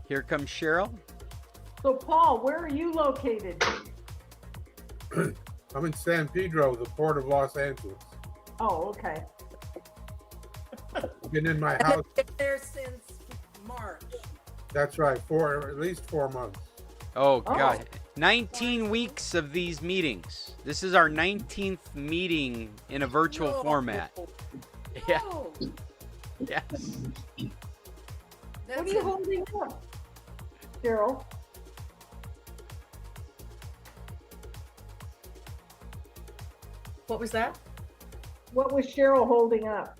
Here comes Cheryl. So, Paul, where are you located? I'm in San Pedro, the port of Los Angeles. Oh, okay. I've been in my And house. it's been there since March. That's right, for at least 4 months. Oh, God. 19 weeks of these meetings. This is our 19th meeting in a virtual format. Yeah. No. Yes. What are you holding up, Cheryl? What was that? What was Cheryl holding up?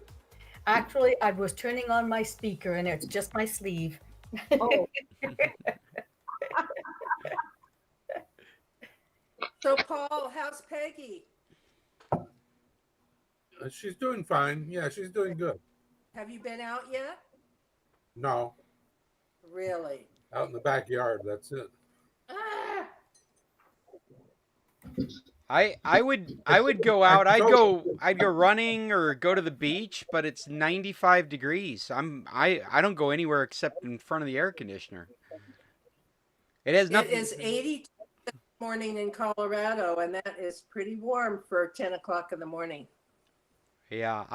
Actually, I was turning on my speaker and it's just my sleeve. Oh, So, Paul, how's Peggy? She's doing fine. Yeah, she's doing good. Have you been out yet? No, Really? out in the backyard. That's it. Ah, I would go out. I'd go running or go to the beach, but it's 95 degrees. I don't go anywhere except in front of the air conditioner. It has it nothing. is 82 this morning in Colorado, and that is pretty warm for 10 o'clock in the morning. Yeah,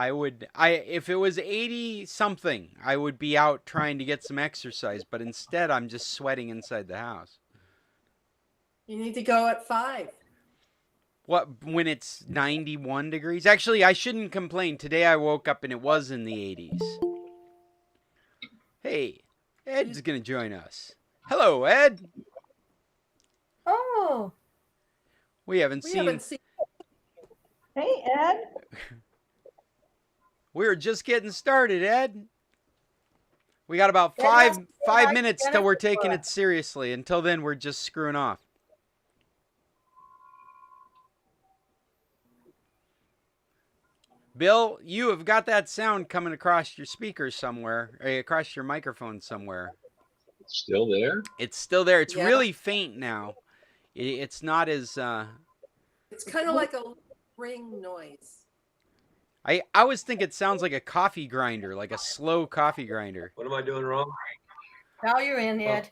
if it was 80 something, I would be out trying to get some exercise, but instead I'm just sweating inside the house. You need to go at 5. What, when it's 91 degrees? Actually, I shouldn't complain. Today I woke up and it was in the 80s. Hey, Ed's going to join us. Hello, Ed. Oh, We haven't We seen. haven't seen. hey, Ed. We're just getting started, Ed. We got about Ed five has to say hi minutes to till we're Jennifer. taking it seriously. Until then, we're just screwing off. Bill, you have got that sound coming across your speakers somewhere, or across your microphone somewhere. It's still there? It's still there. It's Yeah. really faint now. It's not as. It's kind of like a ring noise. I always think it sounds like a coffee grinder, like a slow coffee grinder. What am I doing wrong? now you're in, Ed.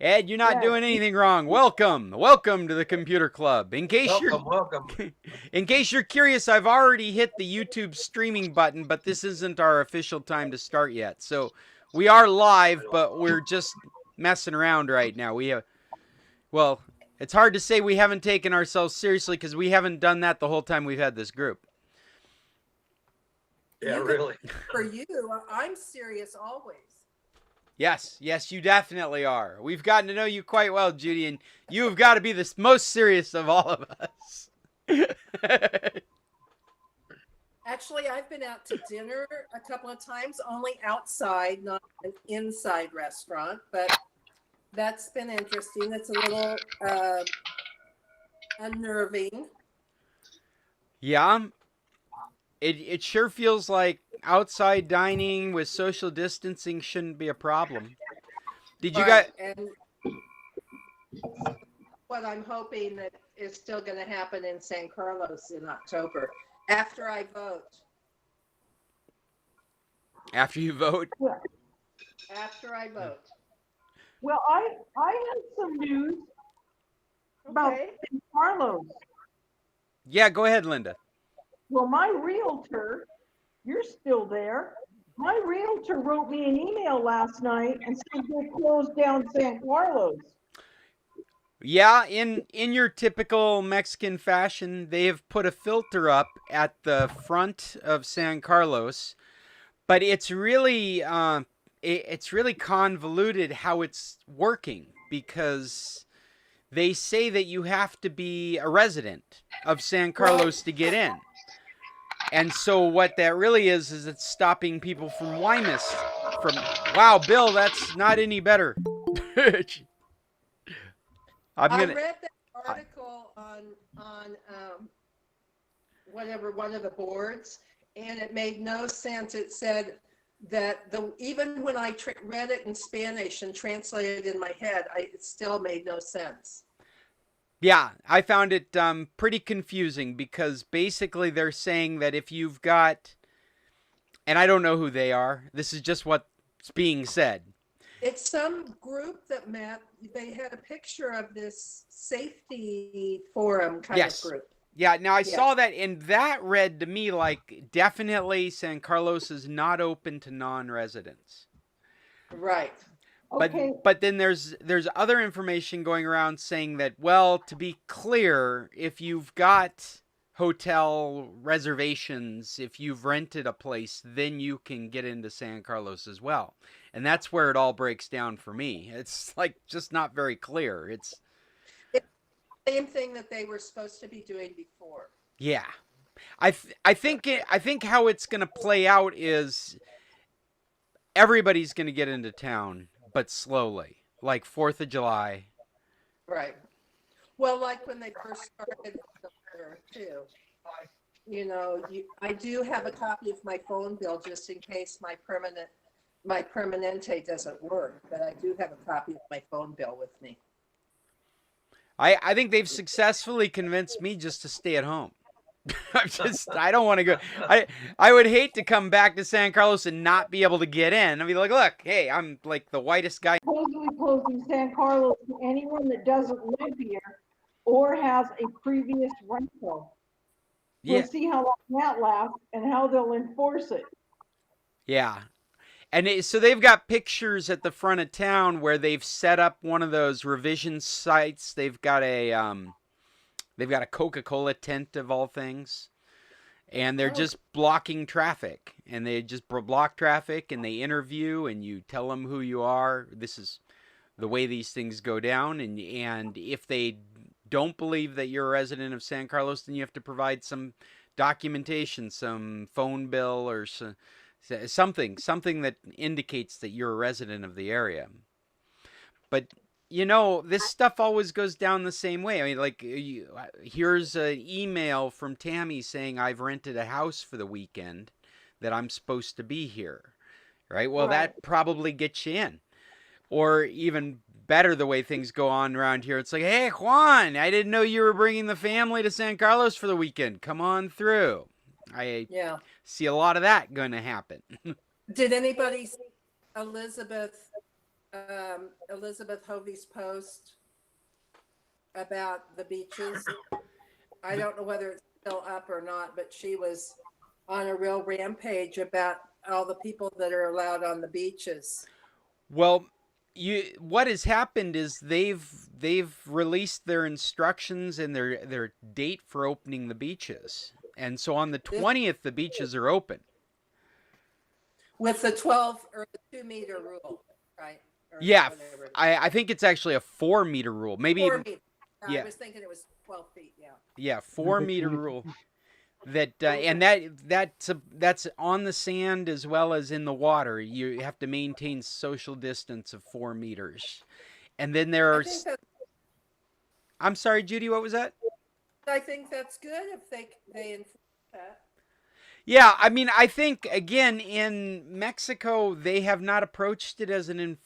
Ed, you're not Yeah. doing anything wrong. Welcome to the Computer Club. In case Welcome. you're curious, I've already hit the YouTube streaming button, but this isn't our official time to start yet. So we are live, but we're just messing around right now. Well, it's hard to say we haven't taken ourselves seriously because we haven't done that the whole time we've had this group. Yeah, You could- really. For you, I'm serious always. Yes, you definitely are. We've gotten to know you quite well, Judy, and you have got to be the most serious of all of us. Actually, I've been out to dinner a couple of times, only outside, not an inside restaurant, but that's been interesting. It's a little unnerving. Yeah, it sure feels like outside dining with social distancing shouldn't be a problem. Did you Right, guys? and what I'm hoping that is still going to happen in San Carlos in October after I vote. After you vote? After I vote. Well, I have some news about Okay. San Carlos. Yeah, go ahead, Linda. Well, my realtor, you're still there. My realtor wrote me an email last night and said they closed down San Carlos. Yeah, in your typical Mexican fashion, they have put a filter up at the front of San Carlos, but it's really convoluted how it's working because they say that you have to be a resident of San Carlos to get in. And so what that really is it's stopping people from wow, Bill, that's not any better. I read that article on whatever one of the boards, and it made no sense. It said that even when I read it in Spanish and translated it in my head, it still made no sense. Yeah, I found it pretty confusing because basically they're saying that if you've got, and I don't know who they are, this is just what's being said. It's some group that met, they had a picture of this safety forum kind of Yes. group. Yeah, now I Yes. saw that, and that read to me like definitely San Carlos is not open to non-residents. Right. Okay, But then there's other information going around saying that, well, to be clear, if you've got hotel reservations, if you've rented a place, then you can get into San Carlos as well. And that's where it all breaks down for me. It's like just not very clear. It's Same thing that they were supposed to be doing before. yeah. I think how it's going to play out is everybody's going to get into town, but slowly, like 4th of July. Right. Well, like when they first started there too. You know, I do have a copy of my phone bill just in case my permanente doesn't work, but I do have a copy of my phone bill with me. I think they've successfully convinced me just to stay at home. I don't want to go. I would hate to come back to San Carlos and not be able to get in. I'd be like, look, hey, I'm like the whitest guy. supposedly closing San Carlos to anyone that doesn't live here or has a previous rental. Yeah, We'll see how long that lasts and how they'll enforce it. yeah. And so they've got pictures at the front of town where they've set up one of those revision sites. They've got a Coca-Cola tent of all things. And they're just blocking traffic, and they just block traffic, and they interview, and you tell them who you are. This is the way these things go down, and if they don't believe that you're a resident of San Carlos, then you have to provide some documentation, some phone bill, or something that indicates that you're a resident of the area. But you know, this stuff always goes down the same way. I mean, like, here's an email from Tammy saying I've rented a house for the weekend, that I'm supposed to be here, right? Well, that probably gets you in. Or even better, the way things go on around here, it's like, hey, Juan, I didn't know you were bringing the family to San Carlos for the weekend. Come on through. I see a lot of that going to happen. Did anybody see Elizabeth Hovey's post about the beaches? I don't know whether it's still up or not, but she was on a real rampage about all the people that are allowed on the beaches. Well, what has happened is they've released their instructions and their date for opening the beaches. And so on the 20th, the beaches are open. With the 12 or the 2-meter rule, right? Yeah, I think it's actually a 4-meter rule. Maybe 4 meters. Yeah. I was thinking it was 12 feet. Yeah. Yeah, 4-meter rule. That and that's on the sand as well as in the water. You have to maintain social distance of 4 meters. And then there are. I'm sorry, Judy. What was that? I think that's good if they enforce that. Yeah, I mean, I think again in Mexico they have not approached it as an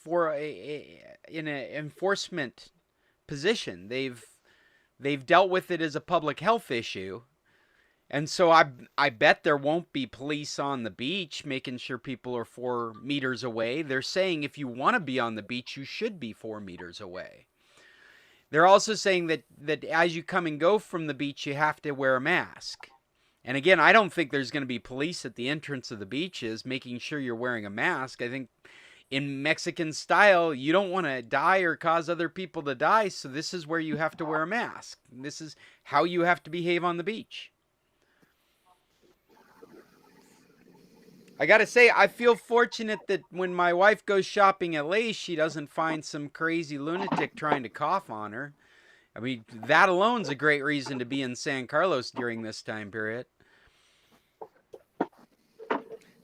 enforcement position. They've dealt with it as a public health issue, and so I bet there won't be police on the beach making sure people are 4 meters away. They're saying if you want to be on the beach, you should be 4 meters away. They're also saying that as you come and go from the beach, you have to wear a mask. And again, I don't think there's going to be police at the entrance of the beaches making sure you're wearing a mask. I think in Mexican style, you don't want to die or cause other people to die, so this is where you have to wear a mask. This is how you have to behave on the beach. I got to say, I feel fortunate that when my wife goes shopping at Lay's, she doesn't find some crazy lunatic trying to cough on her. I mean, that alone's a great reason to be in San Carlos during this time period.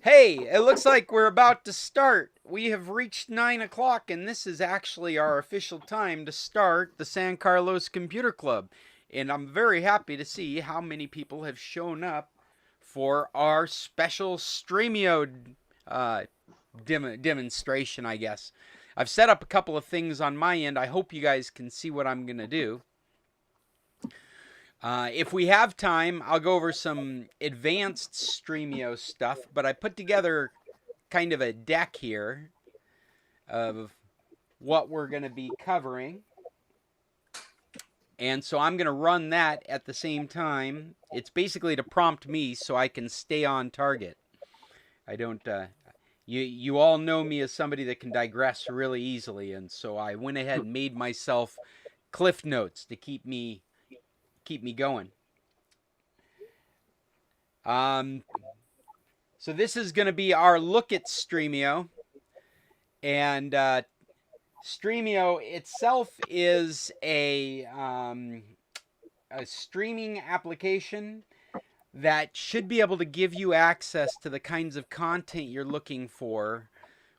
Hey, it looks like we're about to start. We have reached 9 o'clock, and this is actually our official time to start the San Carlos Computer Club. And I'm very happy to see how many people have shown up for our special Stremio demonstration, I guess. I've set up a couple of things on my end. I hope you guys can see what I'm going to do. If we have time, I'll go over some advanced Stremio stuff, but I put together kind of a deck here of what we're going to be covering. And so I'm going to run that at the same time. It's basically to prompt me so I can stay on target. I don't, you all know me as somebody that can digress really easily. And so I went ahead and made myself cliff notes to keep me going. So this is going to be our look at Stremio. And Stremio itself is a streaming application that should be able to give you access to the kinds of content you're looking for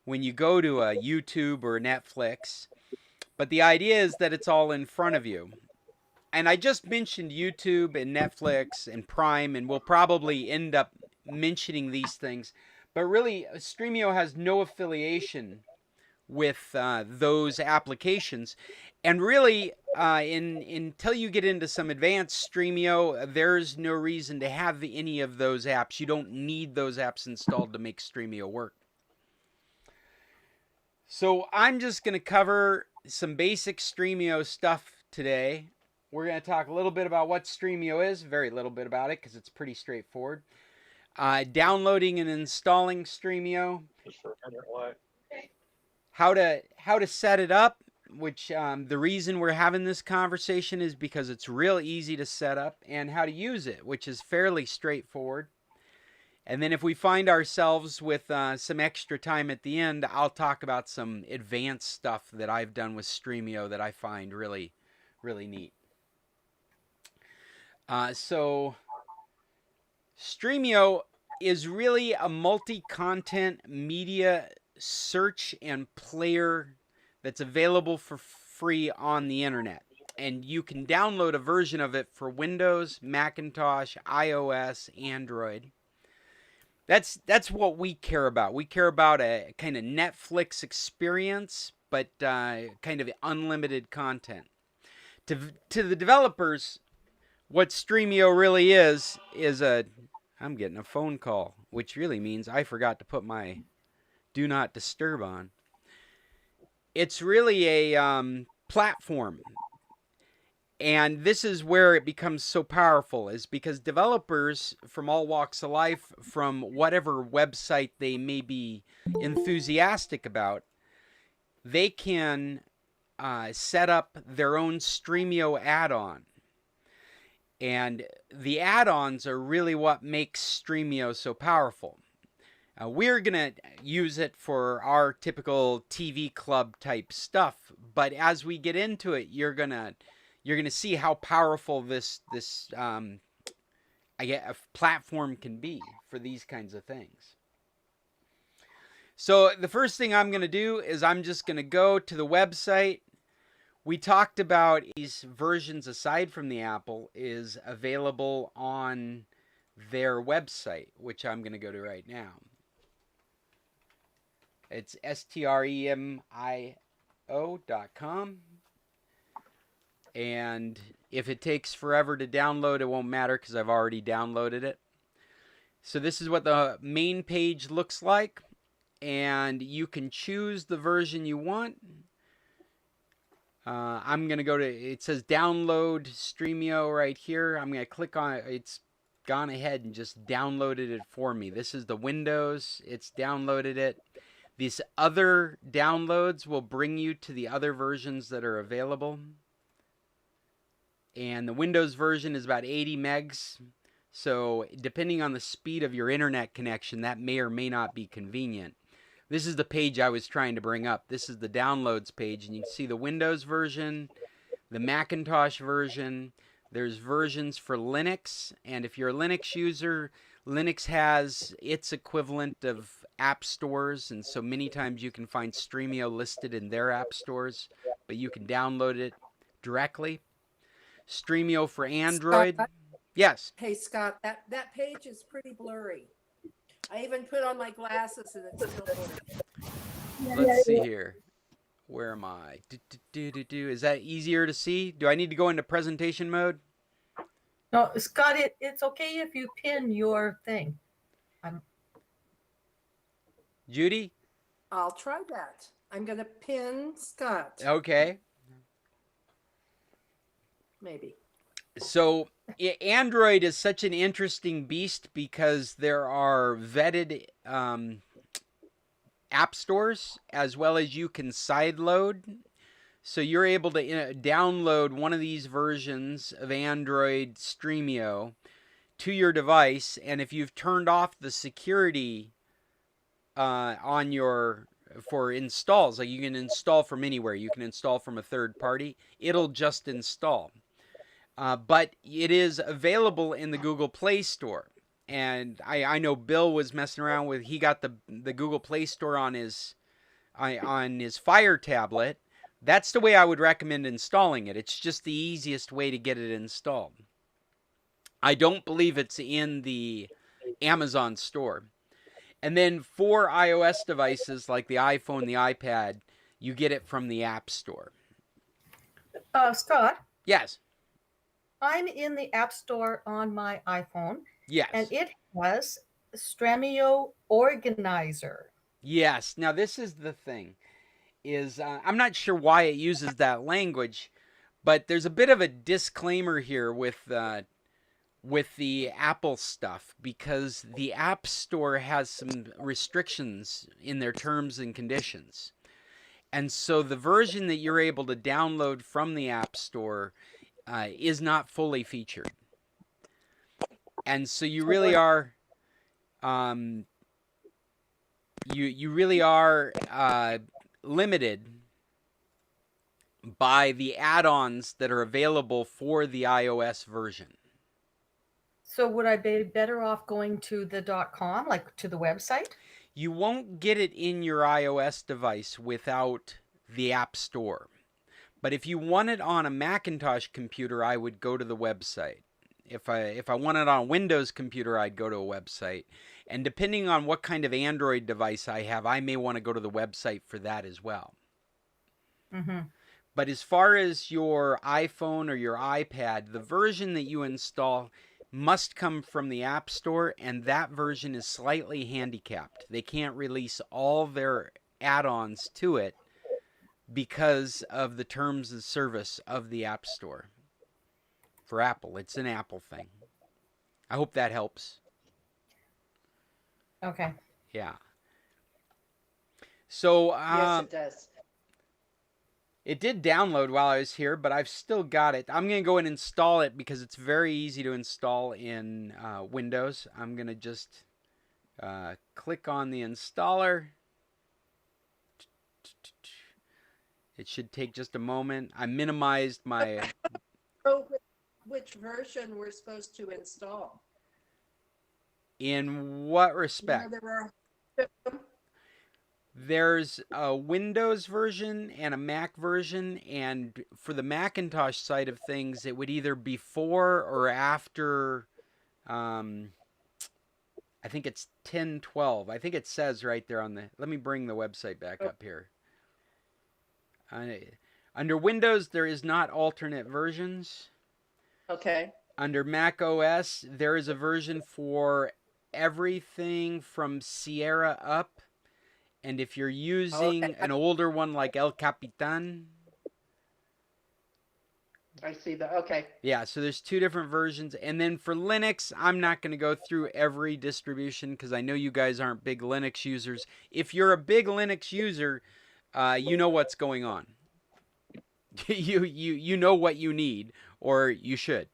when you go to a YouTube or Netflix. But the idea is that it's all in front of you. And I just mentioned YouTube and Netflix and Prime, and we'll probably end up mentioning these things. But really, Stremio has no affiliation with those applications. And really, until you get into some advanced Stremio, there's no reason to have any of those apps. You don't need those apps installed to make Stremio work. So I'm just going to cover some basic Stremio stuff today. We're going to talk a little bit about what Stremio is, very little bit about it because it's pretty straightforward. Downloading and installing Stremio. How to set it up, which the reason we're having this conversation is because it's real easy to set up, and how to use it, which is fairly straightforward. And then if we find ourselves with some extra time at the end, I'll talk about some advanced stuff that I've done with Stremio that I find really, really neat. So Stremio is really a multi-content media search and player that's available for free on the internet. And you can download a version of it for Windows, Macintosh, iOS, Android. That's what we care about. We care about a kind of Netflix experience, but kind of unlimited content. To the developers, what Stremio really is I'm getting a phone call, which really means I forgot to put my do not disturb on. It's really a platform. And this is where it becomes so powerful, is because developers from all walks of life, from whatever website they may be enthusiastic about, they can set up their own Stremio add-on. And the add-ons are really what makes Stremio so powerful. We're going to use it for our typical TV club type stuff, but as we get into it, you're going to see how powerful this platform can be for these kinds of things. So the first thing I'm going to do is I'm just going to go to the website. We talked about these versions, aside from the Apple, is available on their website, which I'm going to go to right now. It's stremio.com. And if it takes forever to download, it won't matter because I've already downloaded it. So this is what the main page looks like. And you can choose the version you want. I'm going to go to, it says download Stremio right here. I'm going to click on it. It's gone ahead and just downloaded it for me. This is the Windows. It's downloaded it. These other downloads will bring you to the other versions that are available. And the Windows version is about 80 megs. So depending on the speed of your internet connection, that may or may not be convenient. This is the page I was trying to bring up. This is the downloads page, and you can see the Windows version, the Macintosh version. There's versions for Linux, and if you're a Linux user, Linux has its equivalent of app stores, and so many times you can find Stremio listed in their app stores, but you can download it directly. Stremio for Android. Scott? Yes. Hey, Scott, that page is pretty blurry. I even put on my glasses and it's still blurry. Let's see here. Where am I? Is that easier to see? Do I need to go into presentation mode? No, Scott, it's okay if you pin your thing. Judy? I'll try that. I'm going to pin Scott. Okay. Maybe. So Android is such an interesting beast because there are vetted app stores as well as you can sideload. So you're able to download one of these versions of Android Stremio to your device, and if you've turned off the security on your for installs, like you can install from anywhere, you can install from a third party, it'll just install. But it is available in the Google Play Store. And I know Bill was messing around with, he got the Google Play Store on his Fire tablet. That's the way I would recommend installing it. It's just the easiest way to get it installed. I don't believe it's in the Amazon store. And then for iOS devices like the iPhone, the iPad, you get it from the App Store. Scott, Yes. I'm in the App Store on my iPhone, Yes. and it has Stremio Organizer. Yes. Now this is the thing. I'm not sure why it uses that language, but there's a bit of a disclaimer here with the Apple stuff because the App Store has some restrictions in their terms and conditions. And so the version that you're able to download from the App Store is not fully featured. And so you really are you really are limited by the add-ons that are available for the iOS version. So would I be better off going to the .com, like to the website? You won't get it in your iOS device without the App Store. But if you want it on a Macintosh computer, I would go to the website. If I want it on a Windows computer, I'd go to a website. And depending on what kind of Android device I have, I may want to go to the website for that as well. Mm-hmm. But as far as your iPhone or your iPad, the version that you install must come from the App Store, and that version is slightly handicapped. They can't release all their add-ons to it because of the terms of service of the App Store. For Apple, it's an Apple thing. I hope that helps. Okay. Yeah. So Yes, it does. it did download while I was here, but I've still got it. I'm going to go and install it because it's very easy to install in Windows. I'm going to just click on the installer. It should take just a moment. I minimized my... So which version we're supposed to install? In what respect? There's a Windows version and a Mac version, and for the Macintosh side of things, it would either before or after, I think it's 10.12. I think it says right there on the, let me bring the website back up here. Under Windows, there is not alternate versions. Okay. Under Mac OS, there is a version for everything from Sierra up. And if you're using an older one like El Capitan. I see that. Okay. Yeah, so there's two different versions. And then for Linux, I'm not going to go through every distribution because I know you guys aren't big Linux users. If you're a big Linux user, you know what's going on. You know what you need, or you should.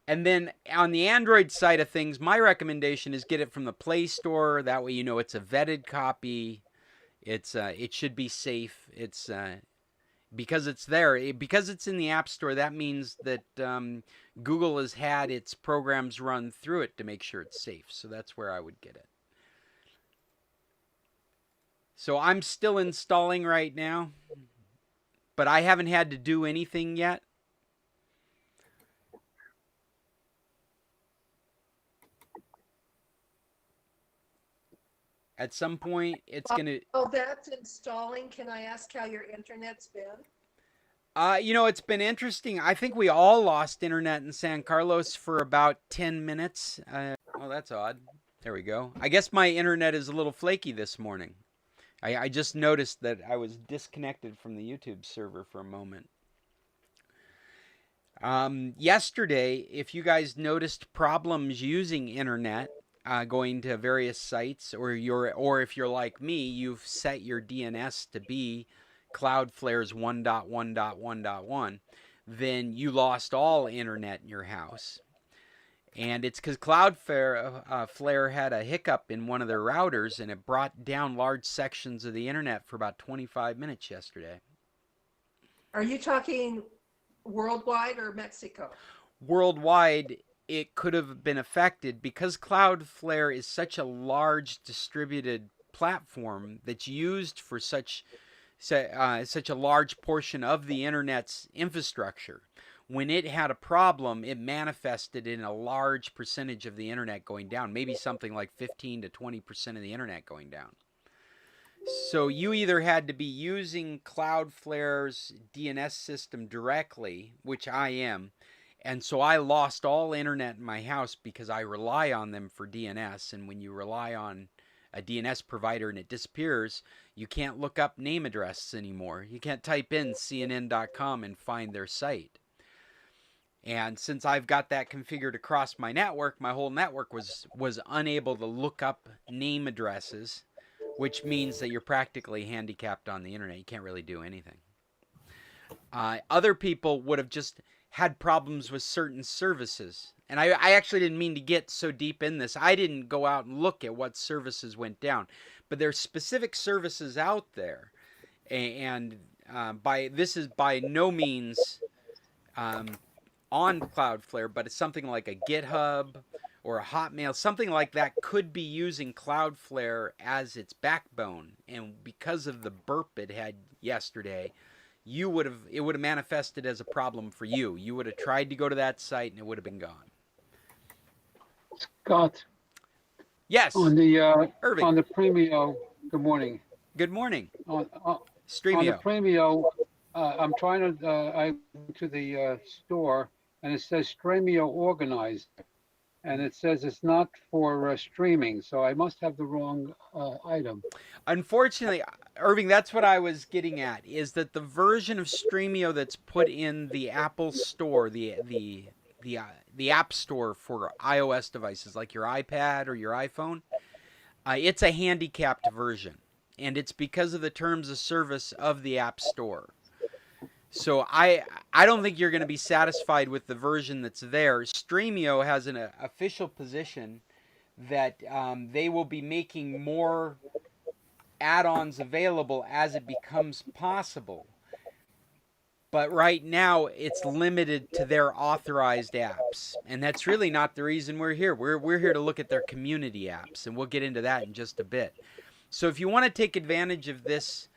And then on the Android side of things, my recommendation is get it from the Play Store. That way you know it's a vetted copy. It should be safe. It's because it's there. Because it's in the App Store, that means that Google has had its programs run through it to make sure it's safe. So that's where I would get it. So I'm still installing right now, but I haven't had to do anything yet. At some point, it's going to... Oh, that's installing. Can I ask how your internet's been? It's been interesting. I think we all lost internet in San Carlos for about 10 minutes. Oh, that's odd. There we go. I guess my internet is a little flaky this morning. I just noticed that I was disconnected from the YouTube server for a moment. Yesterday, if you guys noticed problems using internet, going to various sites, or if you're like me, you've set your DNS to be Cloudflare's 1.1.1.1, then you lost all internet in your house. And it's because Flare had a hiccup in one of their routers, and it brought down large sections of the internet for about 25 minutes yesterday. Are you talking worldwide or Mexico? Worldwide, it could have been affected because Cloudflare is such a large distributed platform that's used for such a large portion of the internet's infrastructure. When it had a problem, it manifested in a large percentage of the internet going down, maybe something like 15 to 20% of the internet going down. So you either had to be using Cloudflare's DNS system directly, which I am, and so I lost all internet in my house because I rely on them for DNS, and when you rely on a DNS provider and it disappears, you can't look up name addresses anymore. You can't type in CNN.com and find their site. And since I've got that configured across my network, my whole network was unable to look up name addresses, which means that you're practically handicapped on the internet. You can't really do anything. Other people would have just had problems with certain services. And I actually didn't mean to get so deep in this. I didn't go out and look at what services went down. But there's specific services out there. And this is by no means on Cloudflare, but it's something like a GitHub or a Hotmail, something like that could be using Cloudflare as its backbone. And because of the burp it had yesterday, it would have manifested as a problem for you. You would have tried to go to that site and it would have been gone. Scott, Yes. on the Irving. Premio. Good morning. Good morning. On the Stremio. Premio, I'm trying to. I went to the store and it says Stremio organized, and it says it's not for streaming. So I must have the wrong item. Unfortunately, Irving, that's what I was getting at, is that the version of Stremio that's put in the Apple Store, the App Store for iOS devices like your iPad or your iPhone, it's a handicapped version. And it's because of the terms of service of the App Store. So I don't think you're going to be satisfied with the version that's there. Stremio has an official position that they will be making more add-ons available as it becomes possible. But right now, it's limited to their authorized apps. And that's really not the reason we're here. We're here to look at their community apps, and we'll get into that in just a bit. So if you want to take advantage of this,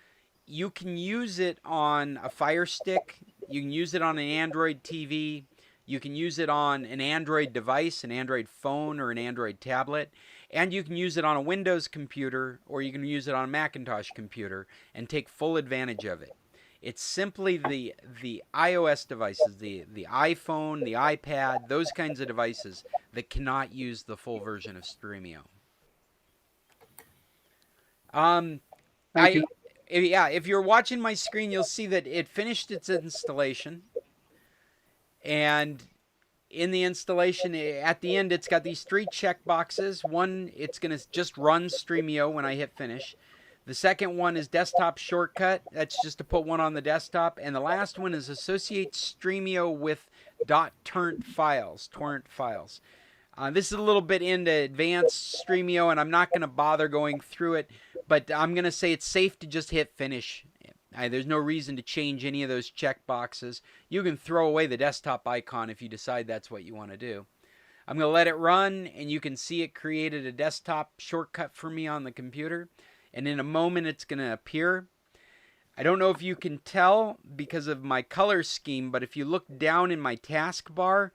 you can use it on a Fire Stick. You can use it on an Android TV. You can use it on an Android device, an Android phone, or an Android tablet. And you can use it on a Windows computer, or you can use it on a Macintosh computer and take full advantage of it. It's simply the iOS devices, the iPhone, the iPad, those kinds of devices that cannot use the full version of Stremio. Thank you. If you're watching my screen, you'll see that it finished its installation. And in the installation, at the end, it's got these 3 check boxes. One, it's going to just run Stremio when I hit finish. The second one is desktop shortcut. That's just to put one on the desktop. And the last one is associate Stremio with .torrent files. This is a little bit into advanced Stremio, and I'm not going to bother going through it. But I'm going to say it's safe to just hit finish. There's no reason to change any of those check boxes. You can throw away the desktop icon if you decide that's what you want to do. I'm going to let it run, and you can see it created a desktop shortcut for me on the computer. And in a moment, it's going to appear. I don't know if you can tell because of my color scheme, but if you look down in my taskbar,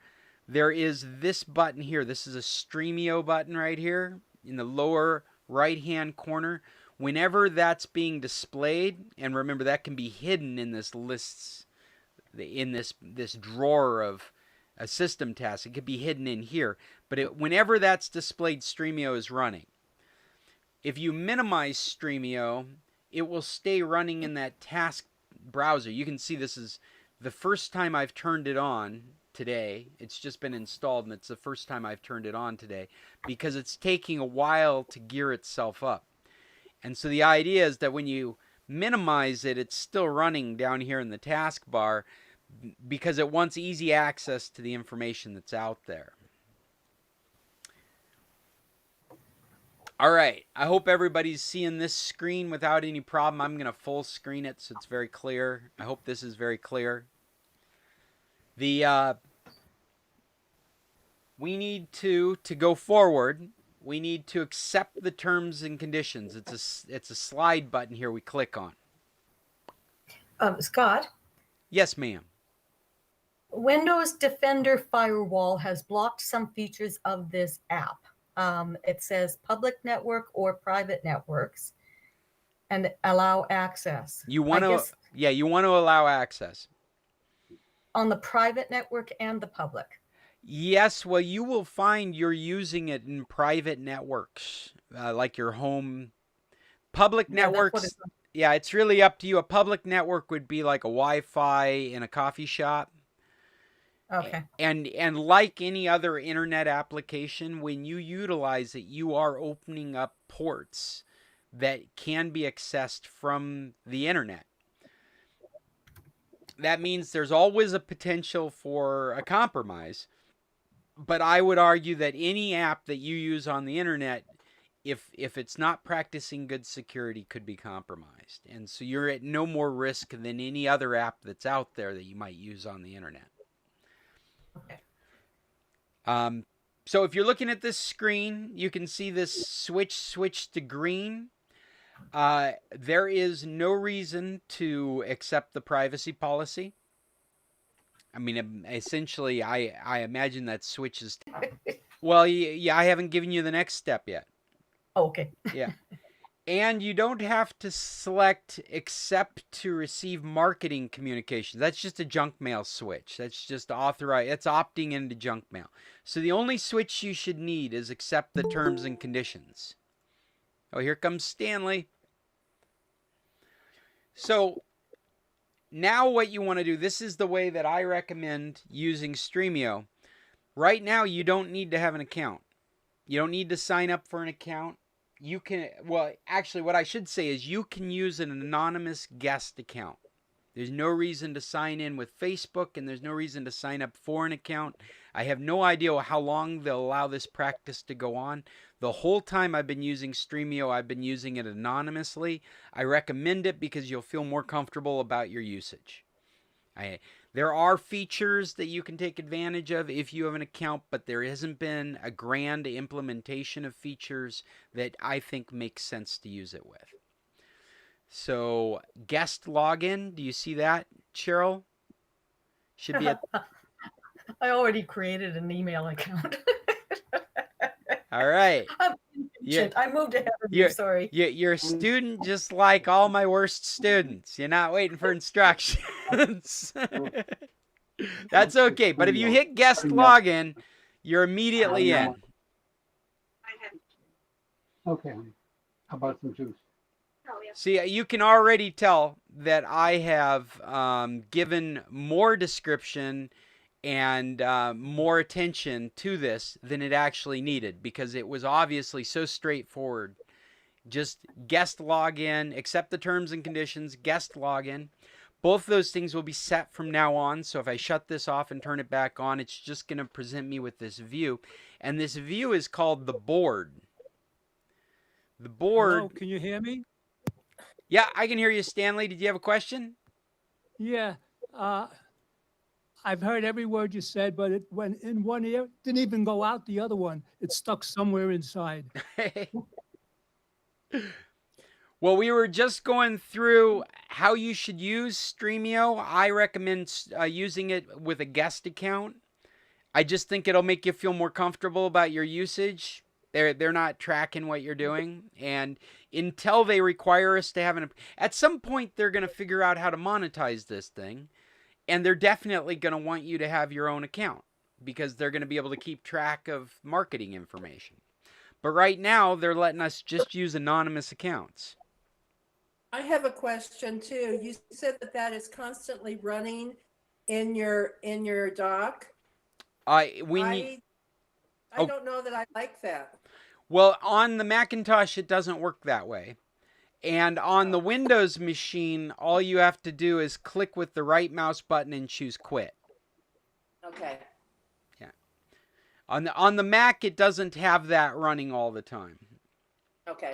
there is this button here. This is a Stremio button right here in the lower right-hand corner. Whenever that's being displayed, and remember that can be hidden in this lists, in this drawer of a system task. It could be hidden in here. But whenever that's displayed, Stremio is running. If you minimize Stremio, it will stay running in that task browser. You can see this is the first time I've turned it on today. It's just been installed, and it's the first time I've turned it on today because it's taking a while to gear itself up. And so the idea is that when you minimize it, it's still running down here in the taskbar because it wants easy access to the information that's out there. All right, I hope everybody's seeing this screen without any problem. I'm going to full screen it so it's very clear. I hope this is very clear. We need to go forward, we need to accept the terms and conditions. It's a slide button here we click on. Scott, Yes, ma'am. Windows Defender Firewall has blocked some features of this app. It says public network or private networks and allow access. You want to, yeah, you want to allow access. On the private network and the public. Yes, well, you will find you're using it in private networks, like your home. Public networks, yeah, it's really up to you. A public network would be like a Wi-Fi in a coffee shop. Okay. And like any other internet application, when you utilize it, you are opening up ports that can be accessed from the internet. That means there's always a potential for a compromise. But I would argue that any app that you use on the internet, if it's not practicing good security, could be compromised. And so you're at no more risk than any other app that's out there that you might use on the internet. Okay. So if you're looking at this screen, you can see this switch to green. There is no reason to accept the privacy policy. I mean, essentially, I imagine that switch is... Well, yeah, I haven't given you the next step yet. Okay. Yeah. And you don't have to select accept to receive marketing communications. That's just a junk mail switch. That's just authorize. It's opting into junk mail. So the only switch you should need is accept the terms and conditions. Oh, here comes Stanley. So now what you want to do, this is the way that I recommend using Stremio. Right now, you don't need to have an account. You don't need to sign up for an account. You can, well, actually what I should say is you can use an anonymous guest account. There's no reason to sign in with Facebook, and there's no reason to sign up for an account. I have no idea how long they'll allow this practice to go on. The whole time I've been using Stremio, I've been using it anonymously. I recommend it because you'll feel more comfortable about your usage. There are features that you can take advantage of if you have an account, but there hasn't been a grand implementation of features that I think makes sense to use it with. So, guest login, do you see that, Cheryl? Should be at... I already created an email account. All right. I moved ahead of you, sorry. You're a student just like all my worst students. You're not waiting for instructions. That's okay. But if you hit guest login, you're immediately in. Okay. How about some juice? See, you can already tell that I have given more description and more attention to this than it actually needed, because it was obviously so straightforward. Just guest login, accept the terms and conditions, guest login. Both those things will be set from now on. So if I shut this off and turn it back on, it's just going to present me with this view. And this view is called the board. The board... Hello, can you hear me? Yeah, I can hear you, Stanley. Did you have a question? Yeah. I've heard every word you said, but it went in one ear, didn't even go out the other one. It's stuck somewhere inside. Well, we were just going through how you should use Stremio. I recommend using it with a guest account. I just think it'll make you feel more comfortable about your usage. They're not tracking what you're doing, and until they require us to have at some point they're going to figure out how to monetize this thing, and they're definitely going to want you to have your own account because they're going to be able to keep track of marketing information. But right now they're letting us just use anonymous accounts. I have a question too. You said that that is constantly running in your dock. When you, I don't know that I like that. well, on the Macintosh, it doesn't work that way. And on the Windows machine, all you have to do is click with the right mouse button and choose quit. Okay. Yeah. On the Mac, it doesn't have that running all the time. Okay.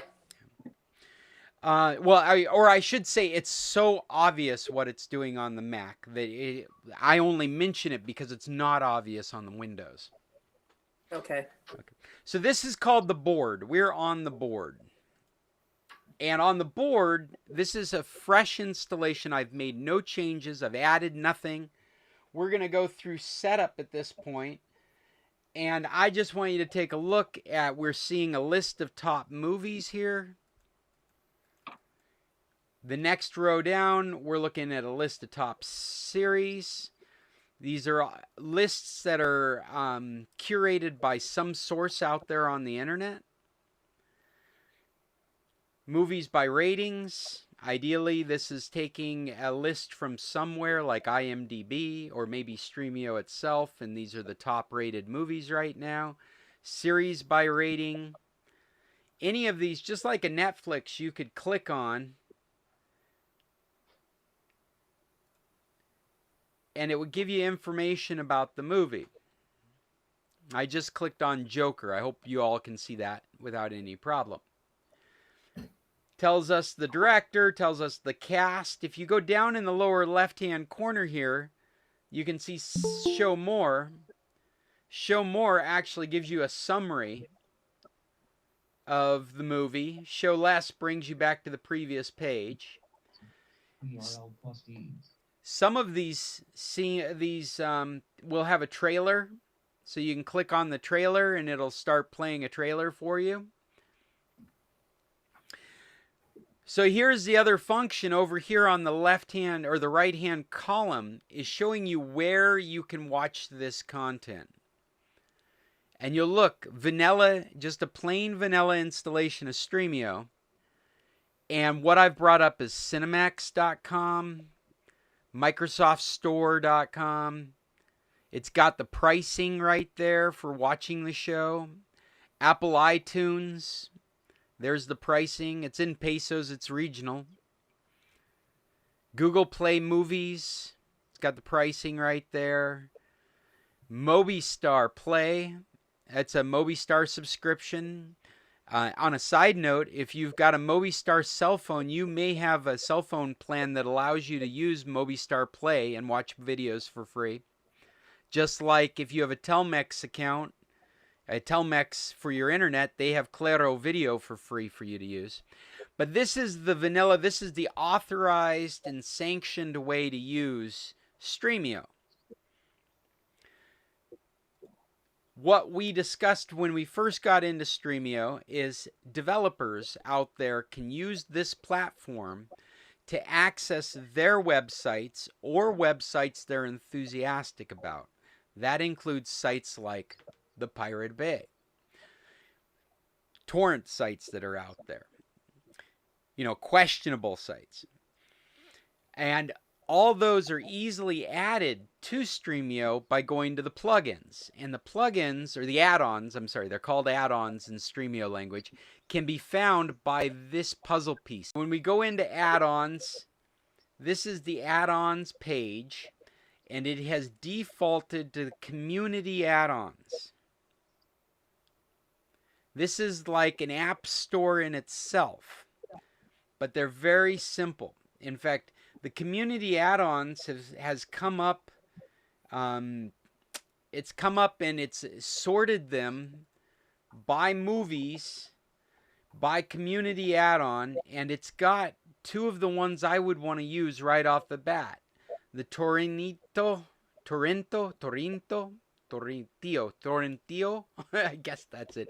Well, I should say, it's so obvious what it's doing on the Mac that I only mention it because it's not obvious on the Windows. Okay. So this is called the board. We're on the board. And on the board, this is a fresh installation. I've made no changes. I've added nothing. We're going to go through setup at this point. And I just want you to take a look at, we're seeing a list of top movies here. The next row down, we're looking at a list of top series. These are lists that are curated by some source out there on the internet. Movies by ratings. Ideally, this is taking a list from somewhere like IMDb or maybe Stremio itself, and these are the top rated movies right now. Series by rating. Any of these, just like a Netflix, you could click on and it would give you information about the movie. I just clicked on Joker. I hope you all can see that without any problem. Tells us the director, tells us the cast. If you go down in the lower left-hand corner here, you can see Show More. Show More actually gives you a summary of the movie. Show Less brings you back to the previous page. Some of these will have a trailer, so you can click on the trailer and it'll start playing a trailer for you. So here's the other function over here on the left hand or the right hand column is showing you where you can watch this content. And you'll look, vanilla, just a plain vanilla installation of Stremio. And what I've brought up is Cinemax.com, MicrosoftStore.com. It's got the pricing right there for watching the show. Apple iTunes, there's the pricing. It's in pesos, it's regional. Google Play Movies, it's got the pricing right there. Mobistar Play, that's a Mobistar subscription. On a side note, if you've got a Mobistar cell phone, you may have a cell phone plan that allows you to use Mobistar Play and watch videos for free. Just like if you have a Telmex account, a Telmex for your internet, they have Claro Video for free for you to use. But this is the vanilla, this is the authorized and sanctioned way to use Stremio. What we discussed when we first got into Stremio is developers out there can use this platform to access their websites or websites they're enthusiastic about. That includes sites like the Pirate Bay, torrent sites that are out there, questionable sites. And all those are easily added to Stremio by going to the plugins. And the plugins, or the add-ons, they're called add-ons in Stremio language, can be found by this puzzle piece. When we go into add-ons, this is the add-ons page, and it has defaulted to the community add-ons. This is like an app store in itself, but they're very simple. In fact, the community add-ons has come up. It's come up and it's sorted them by movies, by community add-on, and it's got two of the ones I would want to use right off the bat. The Torrentio, I guess that's it.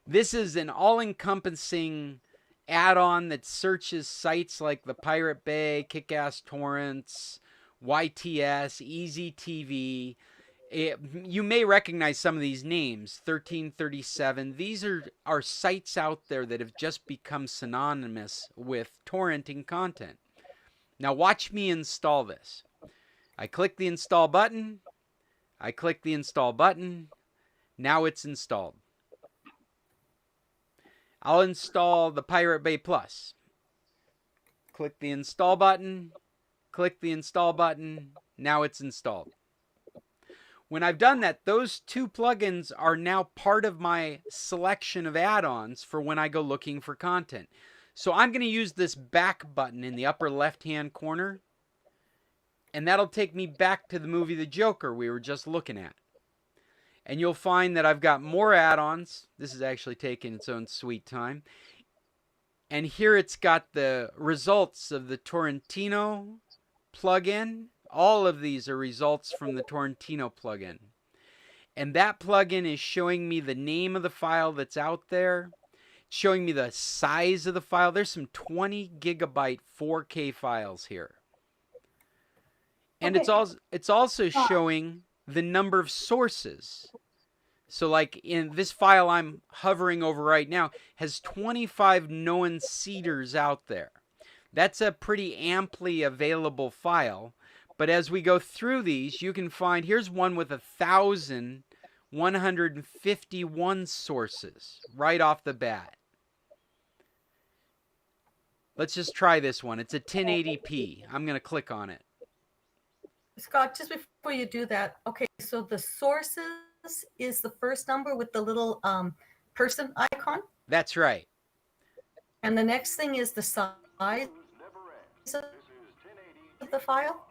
This is an all-encompassing add-on that searches sites like the Pirate Bay, Kick-Ass Torrents, YTS, Easy TV. You may recognize some of these names. 1337. These are sites out there that have just become synonymous with torrenting content. Now watch me install this. I click the install button. I click the install button. Now it's installed. I'll install the Pirate Bay Plus. Click the install button. Click the install button. Now it's installed. When I've done that, those two plugins are now part of my selection of add-ons for when I go looking for content. So I'm going to use this back button in the upper left-hand corner, and that'll take me back to the movie The Joker we were just looking at. And you'll find that I've got more add-ons. This is actually taking its own sweet time. And here it's got the results of the Torrentino plugin. All of these are results from the Torrentino plugin. And that plugin is showing me the name of the file that's out there. It's showing me the size of the file. There's some 20 gigabyte 4K files here. And Okay. it's also showing the number of sources. So like in this file I'm hovering over right now has 25 known seeders out there. That's a pretty amply available file. But as we go through these, you can find, here's one with 1,151 sources right off the bat. Let's just try this one. It's a 1080p. I'm going to click on it. Scott, just before you do that, okay, so the sources is the first number with the little person icon, That's right. and the next thing is the size of the file.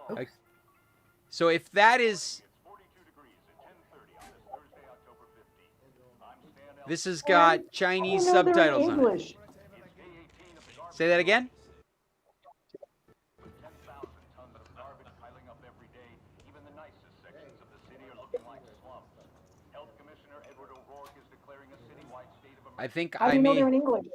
Oops. So if that is, this has got Chinese Oh, no, they're in subtitles on it. English. Say that again? I think How do I you know may. they're in English?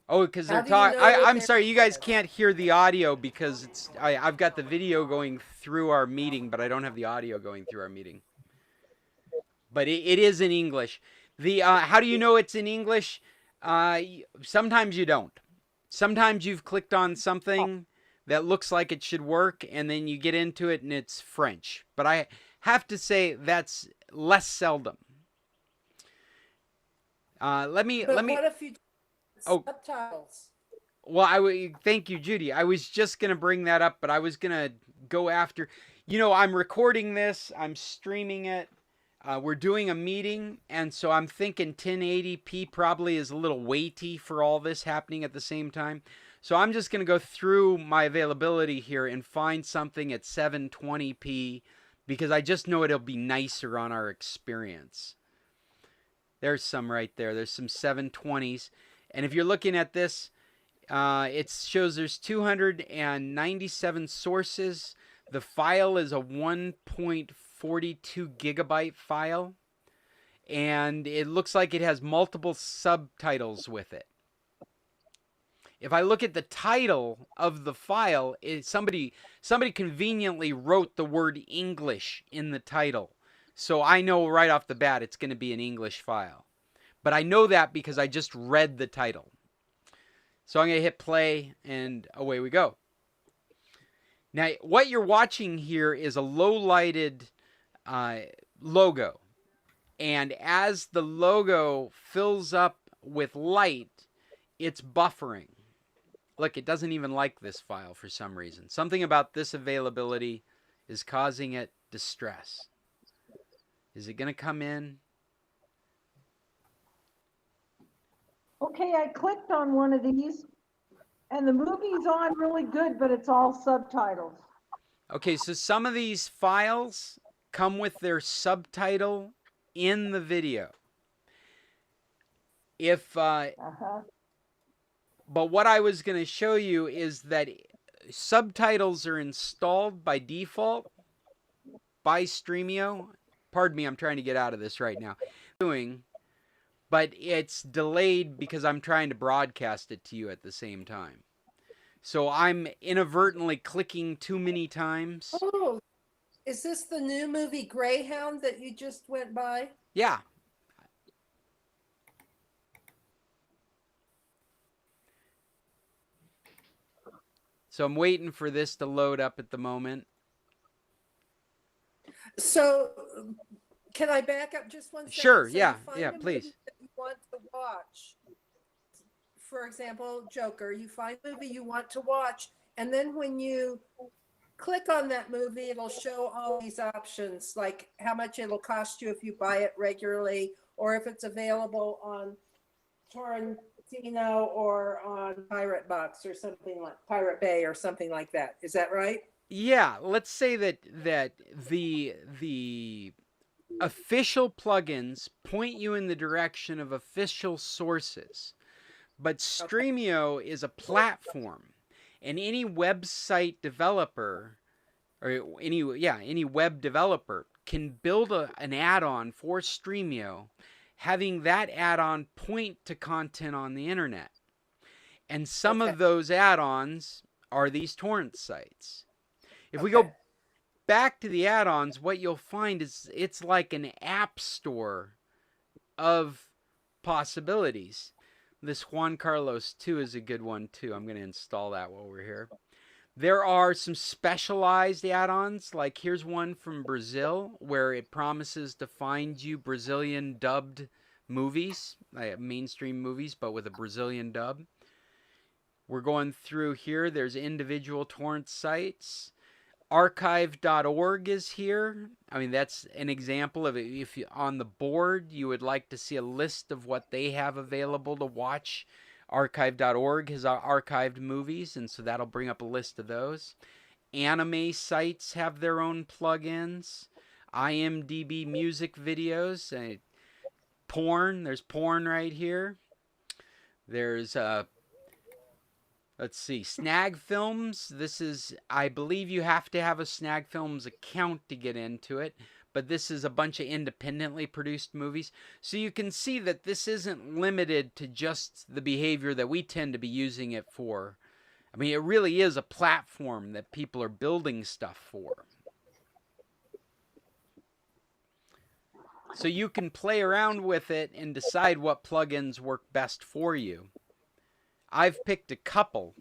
Oh, because they're How do you talking. know that I'm they're sorry, you guys English? can't hear the audio because it's. I've got the video going through our meeting, but I don't have the audio going through our meeting. But it is in English. The how do you know it's in English? Sometimes you don't. Sometimes you've clicked on something that looks like it should work, and then you get into it and it's French. But I have to say that's less seldom. Let me. But what if you do Oh. subtitles? Well, thank you, Judy. I was just gonna bring that up, but I was gonna go after. You know, I'm recording this. I'm streaming it. We're doing a meeting, and so I'm thinking 1080p probably is a little weighty for all this happening at the same time. So I'm just gonna go through my availability here and find something at 720p because I just know it'll be nicer on our experience. There's some right there. There's some 720s. And if you're looking at this, it shows there's 297 sources. The file is a 1.42 gigabyte file. And it looks like it has multiple subtitles with it. If I look at the title of the file, somebody conveniently wrote the word English in the title. So I know right off the bat it's going to be an English file. But I know that because I just read the title. So I'm going to hit play and away we go. Now, what you're watching here is a low-lighted logo. And as the logo fills up with light, it's buffering. Look, it doesn't even like this file for some reason. Something about this availability is causing it distress. Is it going to come in? Okay, I clicked on one of these and the movie's on really good, but it's all subtitles. Okay, so some of these files come with their subtitle in the video. But what I was going to show you is that subtitles are installed by default by Stremio. Pardon me, I'm trying to get out of this right now. But it's delayed because I'm trying to broadcast it to you at the same time. So I'm inadvertently clicking too many times. Oh, is this the new movie Greyhound that you just went by? Yeah. So I'm waiting for this to load up at the moment. So, can I back up just one second? Sure, So yeah, you find yeah, a movie please. that you want to watch. For example, Joker, you find a movie you want to watch, and then when you click on that movie, it'll show all these options, like how much it'll cost you if you buy it regularly, or if it's available on Torrentino or on Pirate Box or something like Pirate Bay or something like that. Is that right? Yeah, let's say that the official plugins point you in the direction of official sources. But Stremio is a platform, and any website developer or any web developer can build an add-on for Stremio, having that add-on point to content on the internet. And some Okay. of those add-ons are these torrent sites. If we Okay. go back to the add-ons, what you'll find is it's like an app store of possibilities. This Juan Carlos 2 is a good one too. I'm going to install that while we're here. There are some specialized add-ons, like here's one from Brazil where it promises to find you Brazilian dubbed movies, mainstream movies, but with a Brazilian dub. We're going through here. There's individual torrent sites. Archive.org is here. I mean, that's an example of it. If you, on the board you would like to see a list of what they have available to watch, archive.org has archived movies, and so that'll bring up a list of those. Anime sites have their own plugins. IMDb music videos. Porn. There's porn right here. There's let's see, Snag Films. This is, I believe you have to have a Snag Films account to get into it, but this is a bunch of independently produced movies. So you can see that this isn't limited to just the behavior that we tend to be using it for. I mean, it really is a platform that people are building stuff for. So you can play around with it and decide what plugins work best for you. I've picked a couple.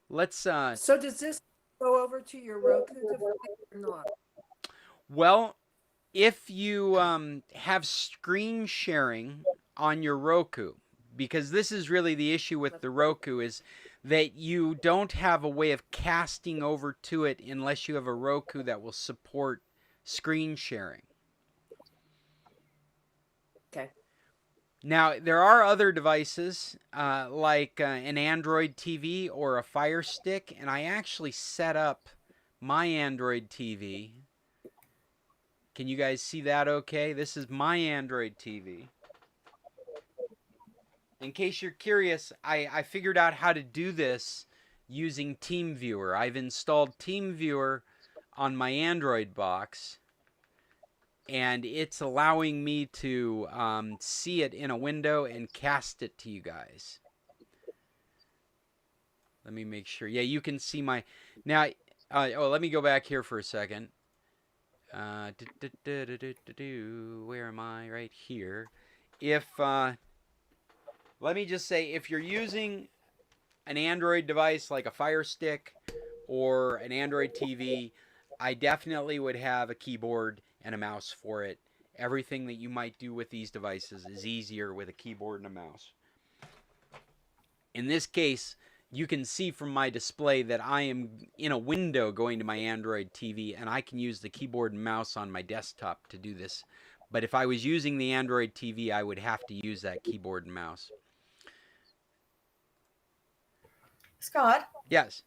Let's So does this go over to your Roku device or not? Well, if you have screen sharing on your Roku, because this is really the issue with the Roku, is that you don't have a way of casting over to it unless you have a Roku that will support screen sharing. Okay. Now, there are other devices like an Android TV or a Fire Stick, and I actually set up my Android TV. Can you guys see that okay? This is my Android TV. In case you're curious, I figured out how to do this using TeamViewer. I've installed TeamViewer on my Android box, and it's allowing me to see it in a window and cast it to you guys. Let me make sure. Yeah, you can see my... Now, let me go back here for a second. Where am I? Right here. If... let me just say, if you're using an Android device like a Fire Stick or an Android TV, I definitely would have a keyboard and a mouse for it. Everything that you might do with these devices is easier with a keyboard and a mouse. In this case, you can see from my display that I am in a window going to my Android TV, and I can use the keyboard and mouse on my desktop to do this. But if I was using the Android TV, I would have to use that keyboard and mouse. Scott, Yes.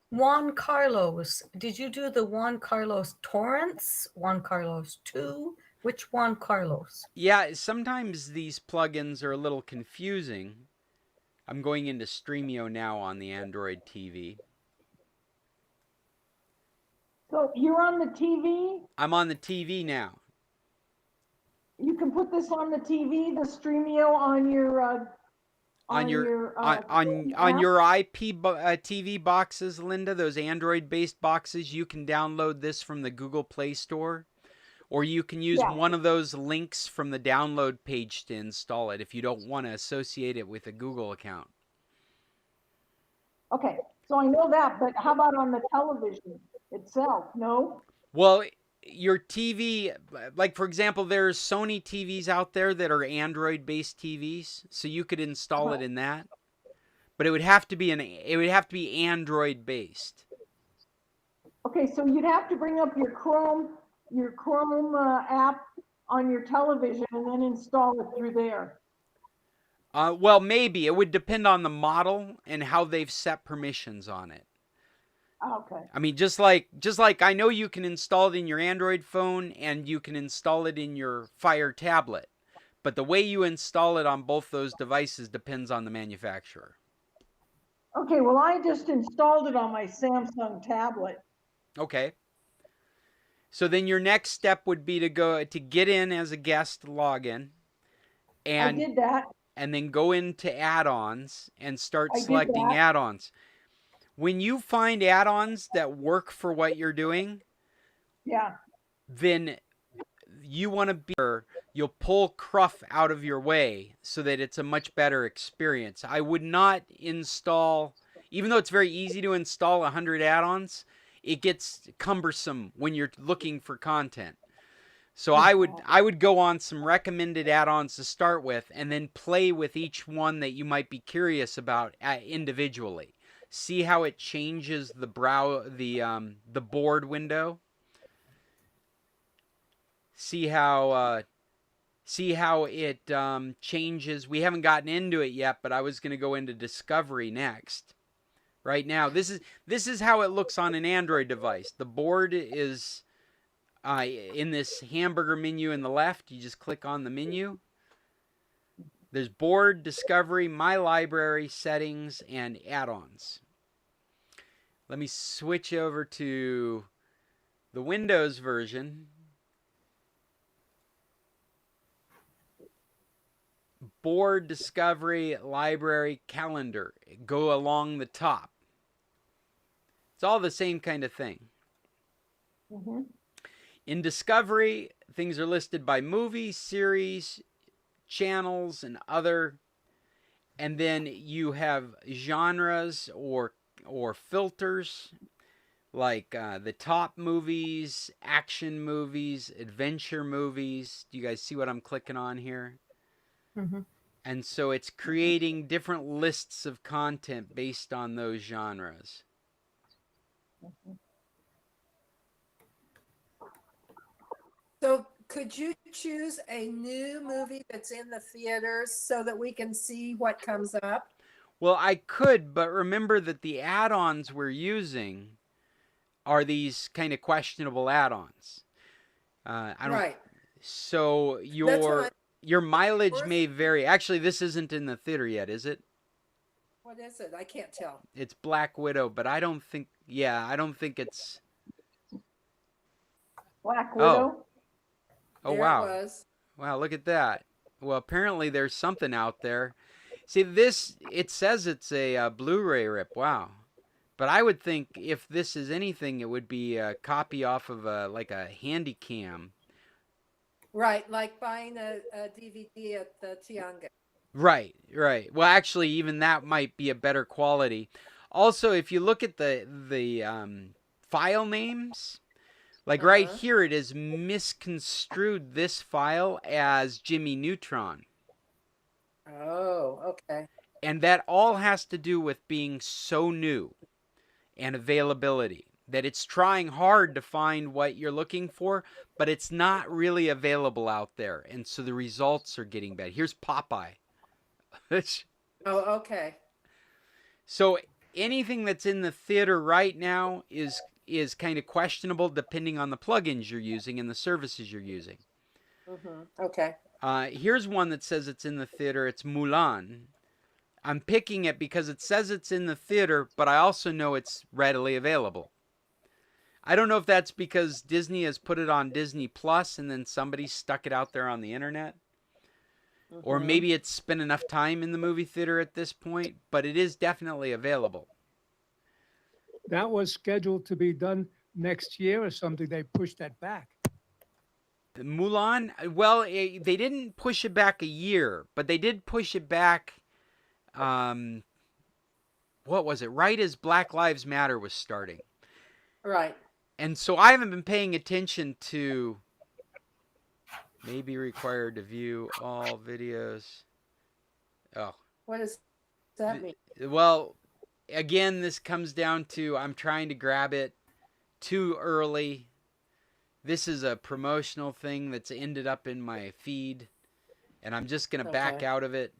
Juan Carlos, did you do the Juan Carlos torrents? Juan Carlos 2? Which Juan Carlos? Yeah, sometimes these plugins are a little confusing. I'm going into Stremio now on the Android TV. So you're on the TV? I'm on the TV now. You can put this on the TV, the Stremio on your your on app? your TV boxes, Linda, those Android-based boxes, you can download this from the Google Play Store, or you can use Yeah. one of those links from the download page to install it if you don't want to associate it with a Google account. Okay, so I know that, but how about on the television itself? No? Well, your TV, like for example, there's Sony TVs out there that are Android-based TVs, so you could install it in that. But it would have to be Android-based. Okay, so you'd have to bring up your Chrome app on your television and then install it through there. Well, maybe it would depend on the model and how they've set permissions on it. Okay. I mean, just like I know you can install it in your Android phone and you can install it in your Fire tablet, but the way you install it on both those devices depends on the manufacturer. Okay, well, I just installed it on my Samsung tablet. Okay. So then your next step would be to get in as a guest login, I and did that. and then go into add-ons and start I did selecting that. add-ons. When you find add-ons that work for what you're doing, Yeah. then you want to you'll pull Cruff out of your way so that it's a much better experience. I would not install, even though it's very easy to install 100 add-ons, it gets cumbersome when you're looking for content. So I would go on some recommended add-ons to start with and then play with each one that you might be curious about individually. See how it changes the board window. See how it changes. We haven't gotten into it yet, but I was going to go into Discovery next. Right now, this is how it looks on an Android device. The board is in this hamburger menu in the left. You just click on the menu. There's board, Discovery, My Library, Settings, and Add-ons. Let me switch over to the Windows version. Board, Discovery, Library, Calendar go along the top. It's all the same kind of thing. Mm-hmm. In Discovery, things are listed by movie, series, channels, and other. And then you have genres or filters like the top movies, action movies, adventure movies. Do you guys see what I'm clicking on here? Mm-hmm. And so it's creating different lists of content based on those genres. So could you choose a new movie that's in the theaters so that we can see what comes up? Well, I could, but remember that the add-ons we're using are these kind of questionable add-ons. I don't. Right. So your mileage may vary. Actually, this isn't in the theater yet, is it? What is it? I can't tell. It's Black Widow, but I don't think. Yeah, I don't think it's. Black Widow. Oh There wow! It was. Wow, look at that. Well, apparently there's something out there. See, it says it's a Blu-ray rip. Wow. But I would think if this is anything, it would be a copy off of like a handy cam. Right, like buying a DVD at the Tianga. Right. Well, actually, even that might be a better quality. Also, if you look at the file names, like right here, it is misconstrued this file as Jimmy Neutron. Oh, okay. And that all has to do with being so new and availability that it's trying hard to find what you're looking for, but it's not really available out there. And so the results are getting bad. Here's Popeye. Oh, okay. So anything that's in the theater right now is kind of questionable depending on the plugins you're using and the services you're using. Mm-hmm. Okay. Here's one that says it's in the theater. It's Mulan. I'm picking it because it says it's in the theater, but I also know it's readily available. I don't know if that's because Disney has put it on Disney Plus and then somebody stuck it out there on the internet. or Mhm. maybe it's spent enough time in the movie theater at this point, but it is definitely available. That was scheduled to be done next year or something. They pushed that back. The Mulan, well, they didn't push it back a year, but they did push it back. Um, what was it? Right as Black Lives Matter was starting. Right. And so I haven't been paying attention to may be required to view all videos. Oh, What does that mean? well, again, this comes down to I'm trying to grab it too early. This is a promotional thing that's ended up in my feed, and I'm just going to back Okay. out of it.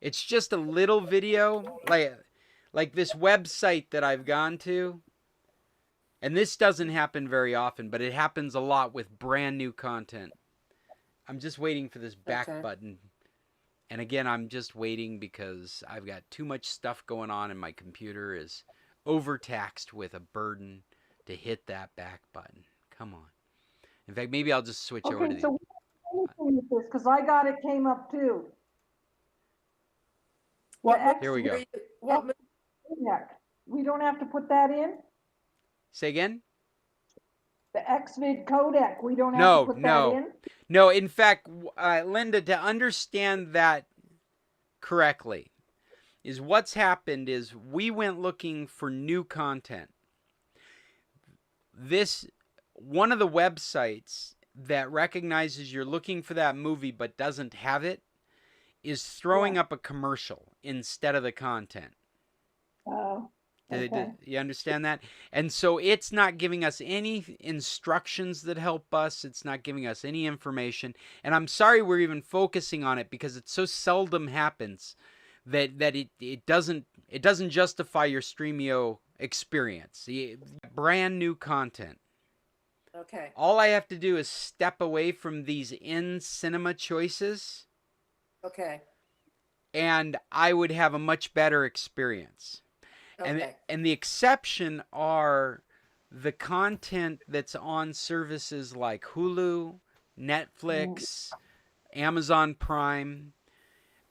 It's just a little video, like this website that I've gone to. And this doesn't happen very often, but it happens a lot with brand new content. I'm just waiting for this back Okay. button. And again, I'm just waiting because I've got too much stuff going on and my computer is overtaxed with a burden to hit that back button. Come on. In fact, maybe I'll just switch over to Okay, the... so with this, because I got it came up too. What The Here we go. What movie? X-Vid, we don't have to put that in? Say again? The XVID codec, we don't have No, to put no. that in? No, in fact, Linda, to understand that correctly, is what's happened is we went looking for new content. One of the websites that recognizes you're looking for that movie but doesn't have it is throwing up a commercial instead of the content. Oh, okay. You understand that? And so it's not giving us any instructions that help us. It's not giving us any information. And I'm sorry we're even focusing on it because it so seldom happens that it doesn't justify your Stremio experience. Brand new content. Okay. All I have to do is step away from these in-cinema choices, Okay. and I would have a much better experience. Okay. And the exception are the content that's on services like Hulu, Netflix, Amazon Prime.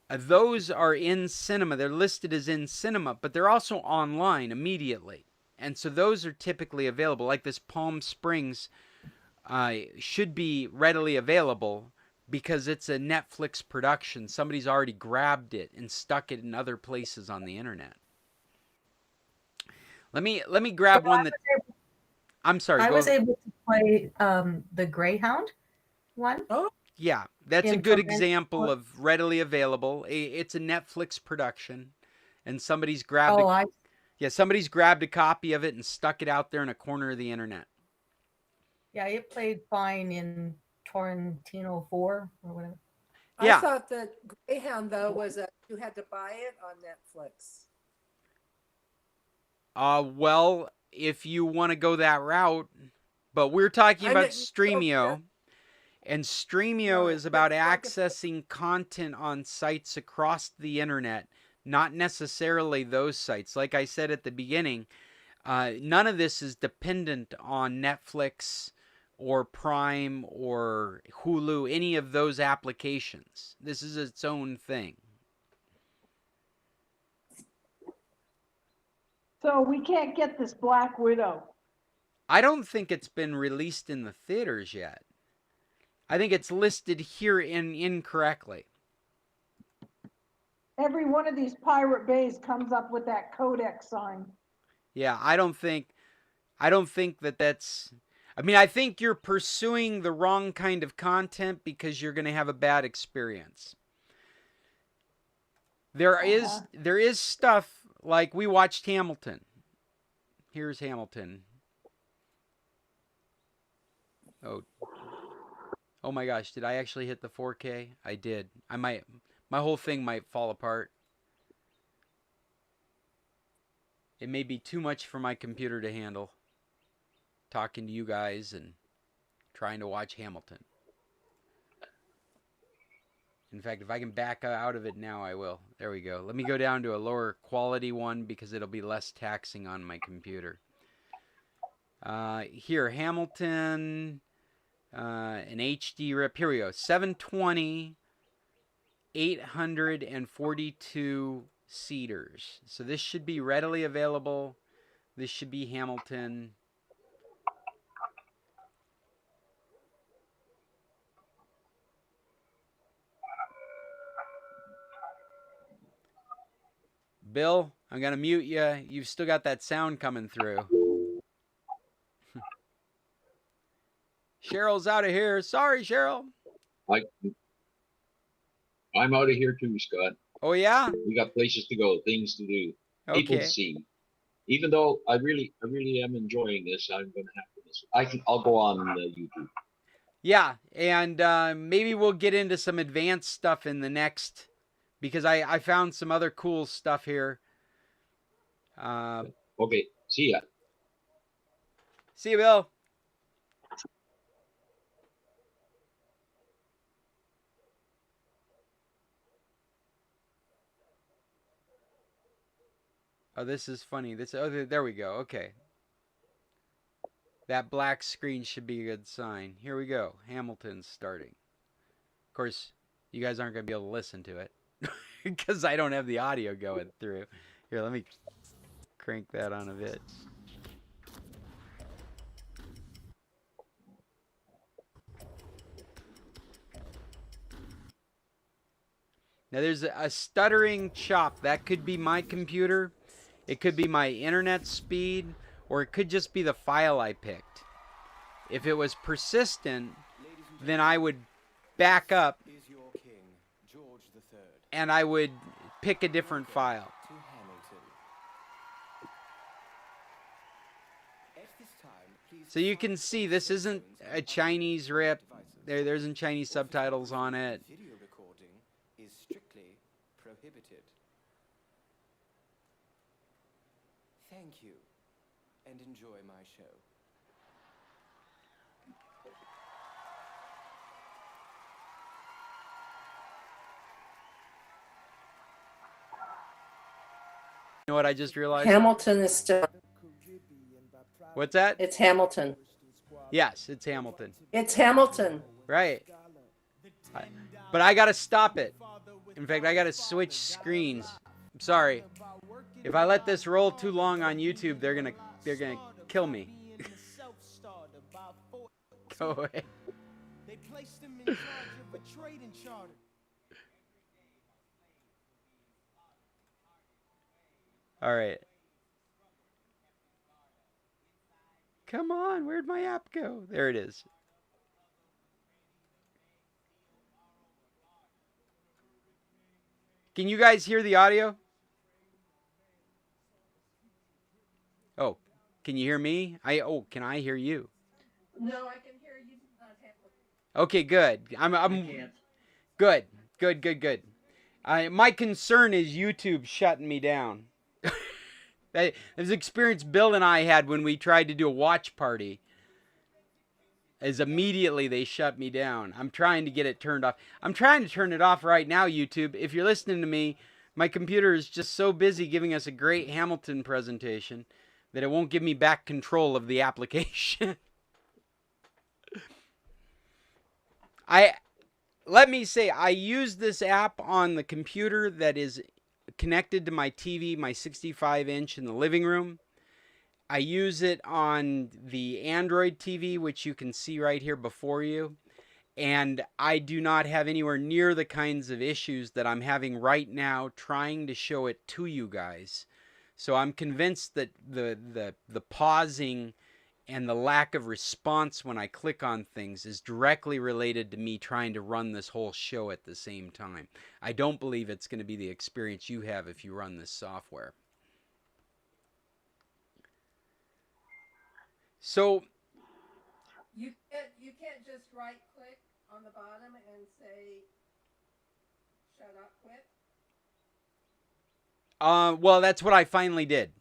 Those are in cinema. They're listed as in cinema, but they're also online immediately. And so those are typically available. Like this Palm Springs should be readily available because it's a Netflix production. Somebody's already grabbed it and stuck it in other places on the internet. Let me grab one that... I'm sorry. I was able to play the Greyhound one. Oh, Yeah, that's a in good Torrent. example of readily available. It's a Netflix production, and somebody's grabbed somebody's grabbed a copy of it and stuck it out there in a corner of the internet. Yeah, it played fine in Torrentino 4 or whatever. Yeah. I thought that Greyhound though was you had to buy it on Netflix. Well, if you want to go that route, but we're talking about Stremio, and Stremio is about accessing content on sites across the internet, not necessarily those sites. Like I said at the beginning, none of this is dependent on Netflix or Prime or Hulu, any of those applications. This is its own thing. So we can't get this Black Widow. I don't think it's been released in the theaters yet. I think it's listed here incorrectly. Every one of these Pirate Bays comes up with that codec sign. Yeah, I don't think that that's... I mean, I think you're pursuing the wrong kind of content because you're going to have a bad experience. There is stuff like we watched Hamilton. Here's Hamilton. Oh my gosh, did I actually hit the 4K? I did. My whole thing might fall apart. It may be too much for my computer to handle. Talking to you guys and trying to watch Hamilton. In fact, if I can back out of it now, I will. There we go. Let me go down to a lower quality one because it'll be less taxing on my computer. Here, Hamilton, an HD rip. Here we go. 720 842 seaters. So this should be readily available. This should be Hamilton. Bill, I'm going to mute you. You've still got that sound coming through. Cheryl's out of here. Sorry, Cheryl. I'm out of here too, Scott. Oh, yeah? We got places to go, things to do, people to Okay. see. Even though I really am enjoying this, I'm going to have to miss it. I'll go on YouTube. Yeah, and maybe we'll get into some advanced stuff in the next, because I found some other cool stuff here. Okay, see ya. See you, Bill. Oh, this is funny. There we go. Okay. That black screen should be a good sign. Here we go. Hamilton's starting. Of course, you guys aren't going to be able to listen to it because I don't have the audio going through. Here, let me crank that on a bit. Now, there's a stuttering chop. That could be my computer. It could be my internet speed, or it could just be the file I picked. If it was persistent, then I would back up and I would pick a different file. So you can see this isn't a Chinese rip. There isn't Chinese subtitles on it. Video recording is strictly prohibited. Thank you, and enjoy my show. You know what I just realized? Hamilton is still. What's that? It's Hamilton. Yes, it's Hamilton. It's Hamilton. Right. But I gotta stop it. In fact, I gotta switch screens. I'm sorry. If I let this roll too long on YouTube, they're gonna kill me. Go away. They placed him in charge of a trading charter. All right. Come on, where'd my app go? There it is. Can you guys hear the audio? Oh, can you hear me? Can I hear you? No, I can hear you. Okay, good. I'm good. Good. My concern is YouTube shutting me down. That was the experience Bill and I had when we tried to do a watch party. As immediately they shut me down. I'm trying to get it turned off. I'm trying to turn it off right now, YouTube. If you're listening to me, my computer is just so busy giving us a great Hamilton presentation that it won't give me back control of the application. Let me say, I use this app on the computer that is connected to my TV, my 65-inch in the living room. I use it on the Android TV, which you can see right here before you. And I do not have anywhere near the kinds of issues that I'm having right now trying to show it to you guys. So I'm convinced that the pausing and the lack of response when I click on things is directly related to me trying to run this whole show at the same time. I don't believe it's going to be the experience you have if you run this software. So You can't just right click on the bottom and say shut up, quit. Well, that's what I finally did.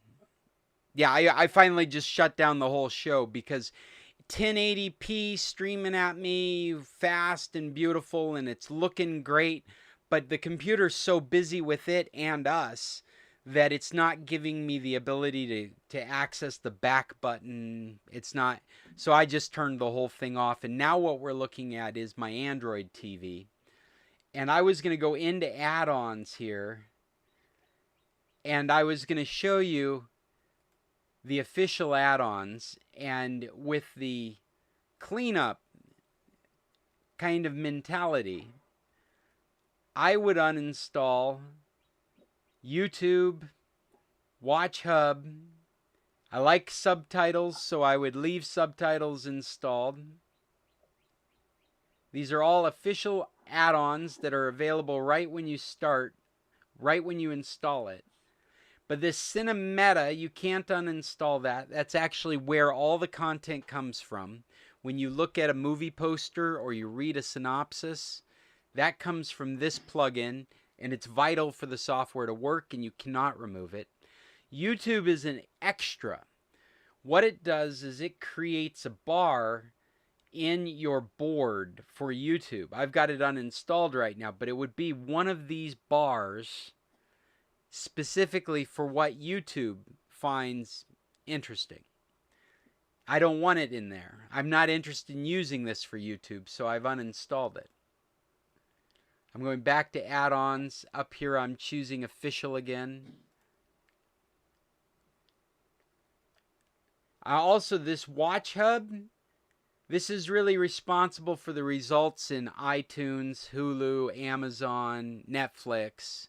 Yeah, I finally just shut down the whole show because 1080p streaming at me fast and beautiful and it's looking great, but the computer's so busy with it and us that it's not giving me the ability to access the back button. It's not. So I just turned the whole thing off. And now what we're looking at is my Android TV. And I was going to go into add-ons here, and I was going to show you the official add-ons, and with the cleanup kind of mentality, I would uninstall YouTube, Watch Hub. I like subtitles, so I would leave subtitles installed. These are all official add-ons that are available right when you start, right when you install it. But this Cinemeta, you can't uninstall that. That's actually where all the content comes from. When you look at a movie poster or you read a synopsis, that comes from this plugin, and it's vital for the software to work, and you cannot remove it. YouTube is an extra. What it does is it creates a bar in your board for YouTube. I've got it uninstalled right now, but it would be one of these bars specifically for what YouTube finds interesting. I don't want it in there. I'm not interested in using this for YouTube, so I've uninstalled it. I'm going back to add-ons. Up here I'm choosing official again. Also, this Watch Hub, this is really responsible for the results in iTunes, Hulu, Amazon, Netflix.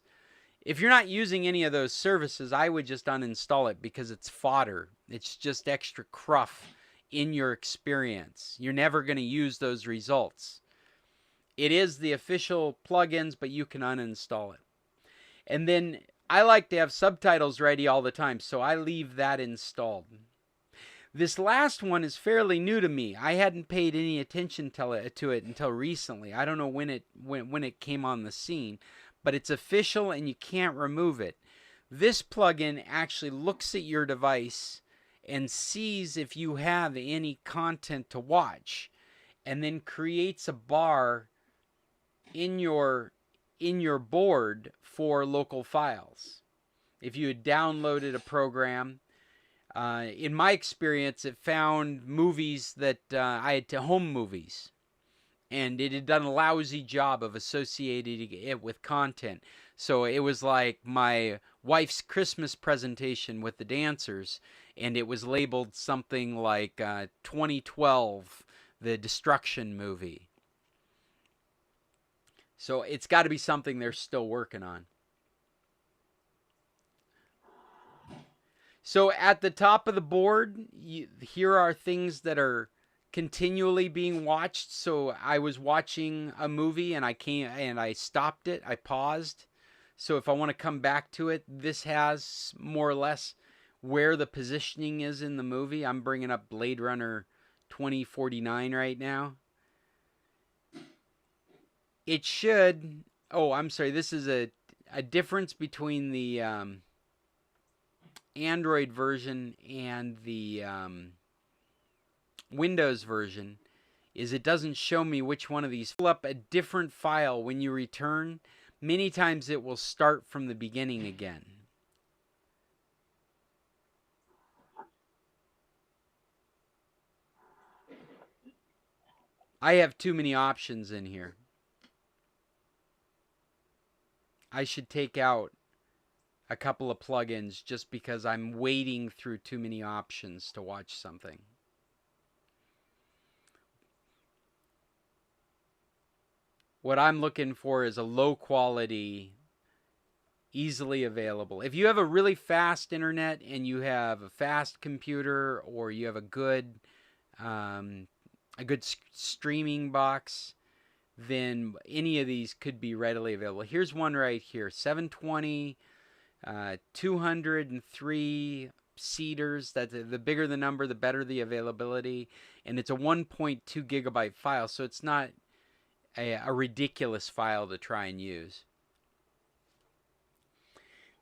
If you're not using any of those services, I would just uninstall it because it's fodder. It's just extra cruff in your experience. You're never going to use those results. It is the official plugins, but you can uninstall it. And then I like to have subtitles ready all the time, so I leave that installed. This last one is fairly new to me. I hadn't paid any attention to it until recently. I don't know when it came on the scene, but it's official and you can't remove it. This plugin actually looks at your device and sees if you have any content to watch, and then creates a bar in your board for local files. If you had downloaded a program, in my experience, it found movies that I had to home movies, and it had done a lousy job of associating it with content. So it was like my wife's Christmas presentation with the dancers, and it was labeled something like 2012, the Destruction movie. So it's got to be something they're still working on. So at the top of the board, here are things that are continually being watched. So I was watching a movie and I stopped it. I paused. So if I want to come back to it, this has more or less where the positioning is in the movie. I'm bringing up Blade Runner 2049 right now. It should... Oh, I'm sorry. This is a difference between the Android version and the Windows version is it doesn't show me which one of these. Pull up a different file when you return. Many times it will start from the beginning again. I have too many options in here. I should take out a couple of plugins just because I'm wading through too many options to watch something. What I'm looking for is a low quality, easily available. If you have a really fast internet and you have a fast computer, or you have a good streaming box, then any of these could be readily available. Here's one right here, 720, 203 seaters. That's the bigger the number, the better the availability, and it's a 1.2 gigabyte file, so it's not a ridiculous file to try and use.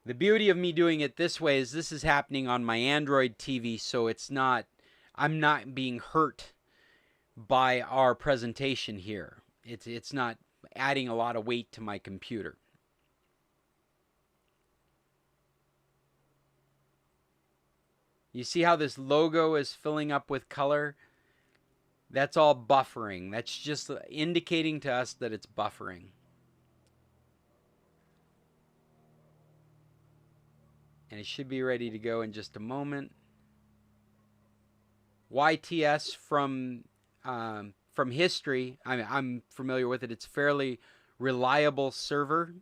The beauty of me doing it this way is this is happening on my Android TV, so I'm not being hurt by our presentation here. It's not adding a lot of weight to my computer. You see how this logo is filling up with color? That's all buffering. That's just indicating to us that it's buffering. And it should be ready to go in just a moment. YTS from history, I'm familiar with it. It's a fairly reliable server.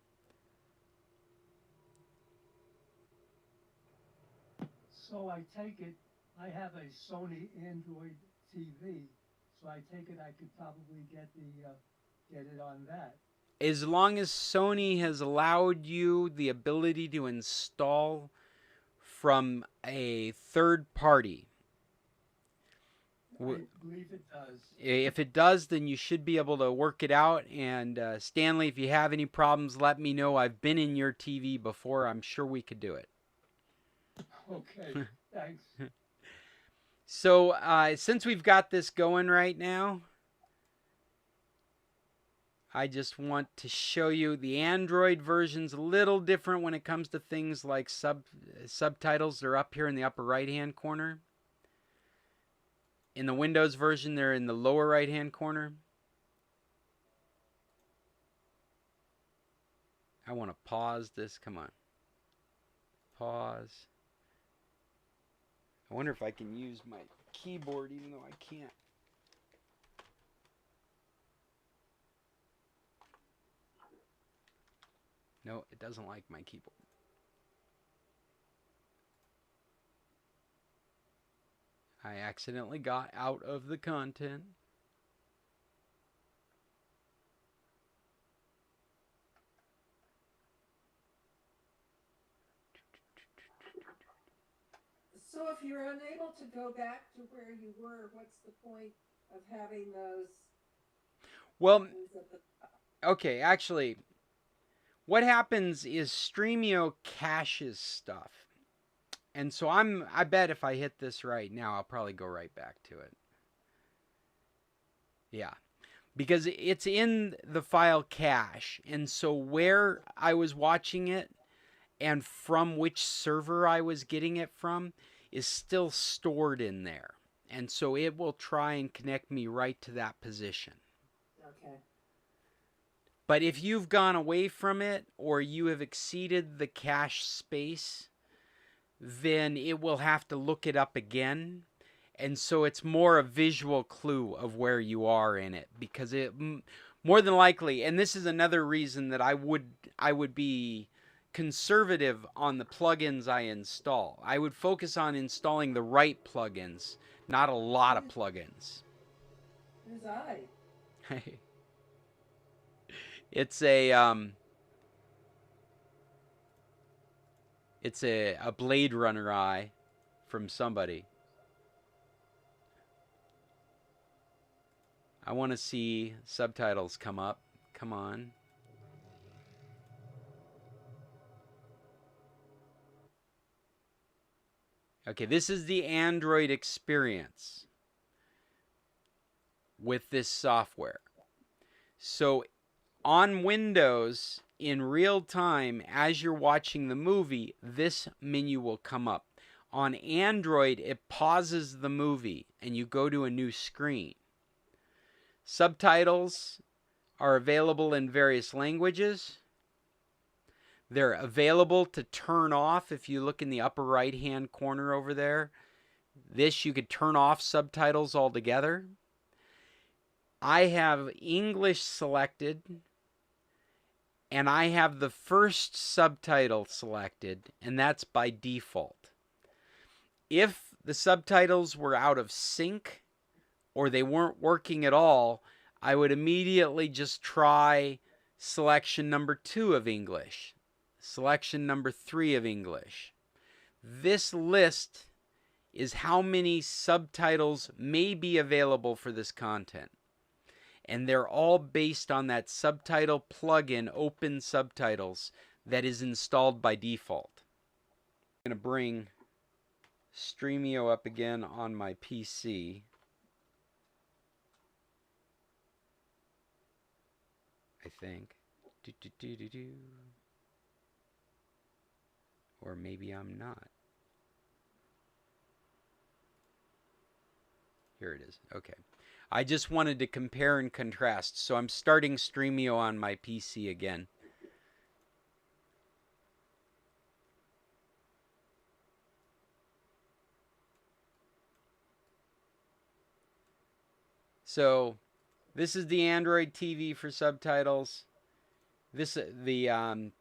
So I take it, I have a Sony Android TV, so I take it I could probably get it on that. As long as Sony has allowed you the ability to install from a third party. I believe it does. If it does, then you should be able to work it out. And Stanley, if you have any problems, let me know. I've been in your TV before. I'm sure we could do it. Okay, thanks. So since we've got this going right now, I just want to show you the Android version's a little different when it comes to things like subtitles. They're up here in the upper right-hand corner. In the Windows version, they're in the lower right-hand corner. I want to pause this. Come on. Pause. I wonder if I can use my keyboard even though I can't. No, it doesn't like my keyboard. I accidentally got out of the content. So if you're unable to go back to where you were, what's the point of having those? Well, buttons at the top? okay, actually, what happens is Stremio caches stuff. And so I bet if I hit this right now, I'll probably go right back to it. Yeah. Because it's in the file cache. And so where I was watching it and from which server I was getting it from is still stored in there. And so it will try and connect me right to that position. Okay. But if you've gone away from it or you have exceeded the cache space, then it will have to look it up again. And so it's more a visual clue of where you are in it, because it more than likely, and this is another reason that I would be conservative on the plugins I install. I would focus on installing the right plugins, not a lot of plugins. Who's I? It's a Blade Runner eye from somebody. I want to see subtitles come up. Come on. Okay, this is the Android experience with this software. So on Windows, in real time, as you're watching the movie, this menu will come up. On Android, it pauses the movie and you go to a new screen. Subtitles are available in various languages. They're available to turn off if you look in the upper right-hand corner over there. This, you could turn off subtitles altogether. I have English selected, and I have the first subtitle selected, and that's by default. If the subtitles were out of sync or they weren't working at all, I would immediately just try selection number 2 of English, selection number 3 of English. This list is how many subtitles may be available for this content. And they're all based on that subtitle plugin, Open Subtitles, that is installed by default. I'm going to bring Stremio up again on my PC. I think. Or maybe I'm not. Here it is. Okay. I just wanted to compare and contrast, so I'm starting Stremio on my PC again. So this is the Android TV for subtitles. This the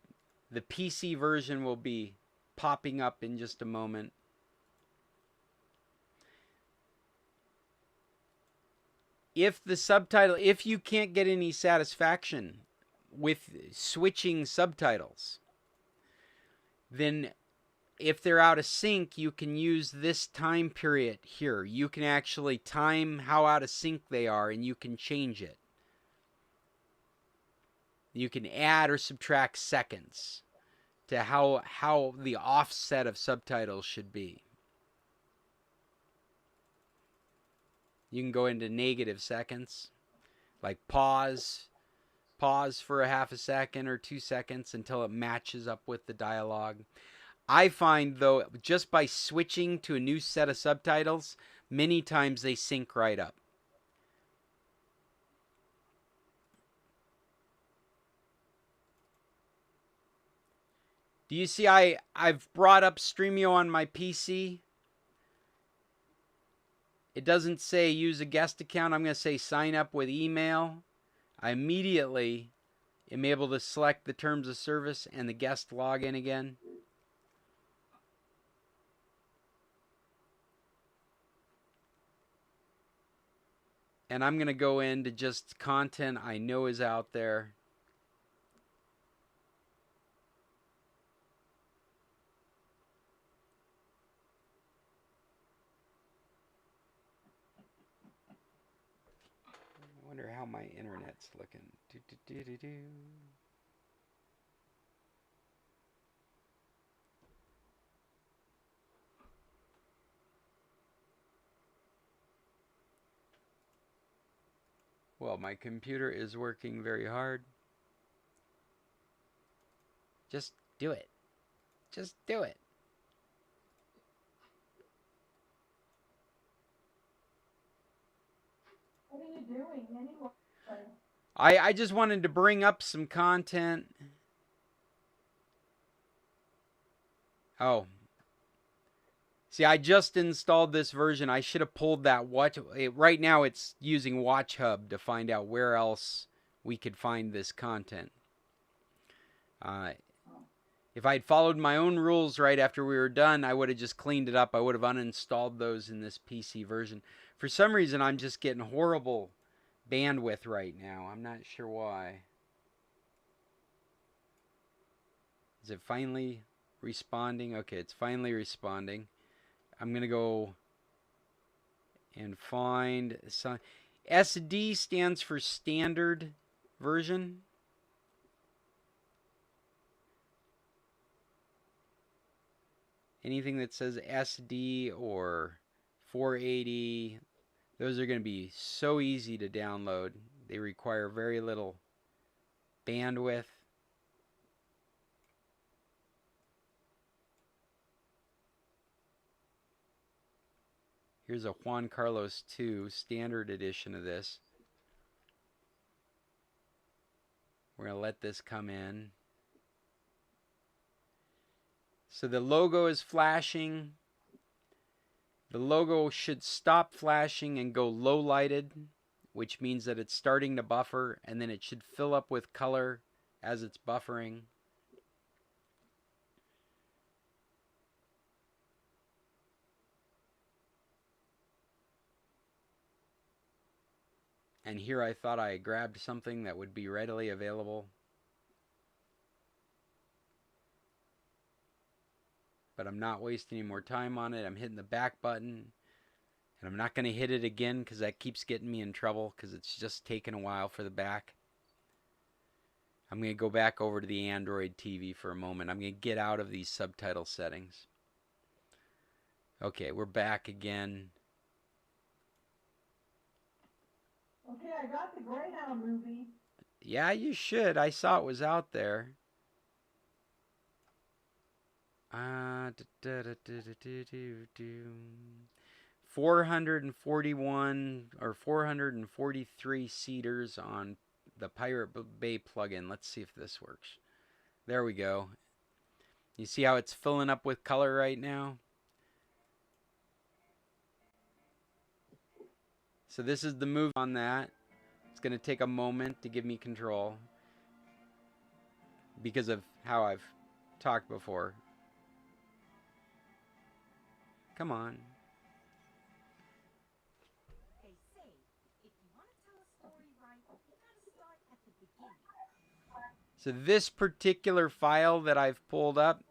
PC version will be popping up in just a moment. If you can't get any satisfaction with switching subtitles, then if they're out of sync, you can use this time period here. You can actually time how out of sync they are, and you can change it. You can add or subtract seconds to how the offset of subtitles should be. You can go into negative seconds, like pause for a half a second or 2 seconds until it matches up with the dialogue. I find, though, just by switching to a new set of subtitles, many times they sync right up. Do you see I've brought up Stremio on my PC? It doesn't say use a guest account. I'm going to say sign up with email. I immediately am able to select the terms of service and the guest login again. And I'm going to go into just content I know is out there. I wonder how my internet's looking. Well, my computer is working very hard. Just do it. Just do it. What are you doing anyway? I just wanted to bring up some content. Oh. See, I just installed this version. I should have pulled that watch. Right now it's using Watch Hub to find out where else we could find this content. If I'd followed my own rules right after we were done, I would have just cleaned it up. I would have uninstalled those in this PC version. For some reason, I'm just getting horrible bandwidth right now. I'm not sure why. Is it finally responding? Okay, it's finally responding. I'm going to go and find some. SD stands for standard version. Anything that says SD or 480, those are going to be so easy to download. They require very little bandwidth. Here's a Juan Carlos II standard edition of this. We're going to let this come in. So the logo is flashing. The logo should stop flashing and go low lighted, which means that it's starting to buffer, and then it should fill up with color as it's buffering. And here I thought I grabbed something that would be readily available. But I'm not wasting any more time on it. I'm hitting the back button. And I'm not going to hit it again because that keeps getting me in trouble because it's just taking a while for the back. I'm going to go back over to the Android TV for a moment. I'm going to get out of these subtitle settings. Okay, we're back again. Okay, I got the Greyhound movie. Yeah, you should. I saw it was out there. 441 or 443 seaters on the Pirate Bay plugin. Let's see if this works. There we go. You see how it's filling up with color right now? So this is the move on that. It's going to take a moment to give me control because of how I've talked before. Come on. So this particular file that I've pulled up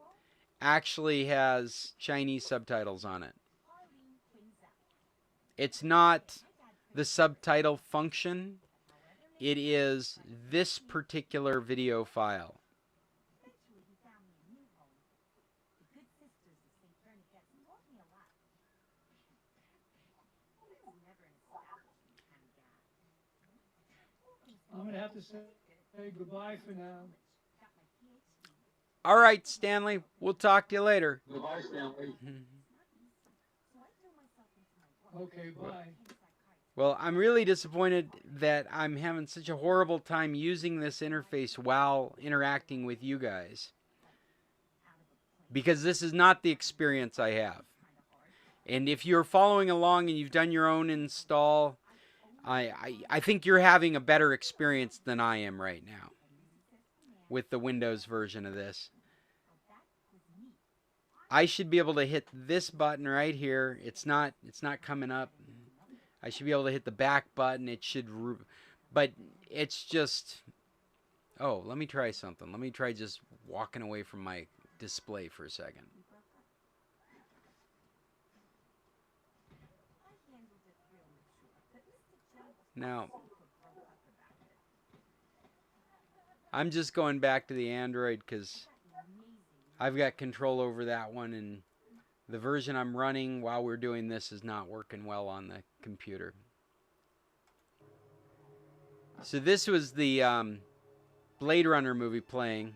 actually has Chinese subtitles on it. It's not the subtitle function. It is this particular video file. I'm gonna have to say goodbye for now. All right, Stanley. We'll talk to you later. Goodbye, Stanley. Okay, bye. Well, I'm really disappointed that I'm having such a horrible time using this interface while interacting with you guys. Because this is not the experience I have. And if you're following along and you've done your own install, I think you're having a better experience than I am right now with the Windows version of this. I should be able to hit this button right here. It's not coming up. I should be able to hit the back button. It should, but it's just, oh, let me try something. Let me try just walking away from my display for a second. Now, I'm just going back to the Android because I've got control over that one, and the version I'm running while we're doing this is not working well on the computer. So this was the Blade Runner movie playing.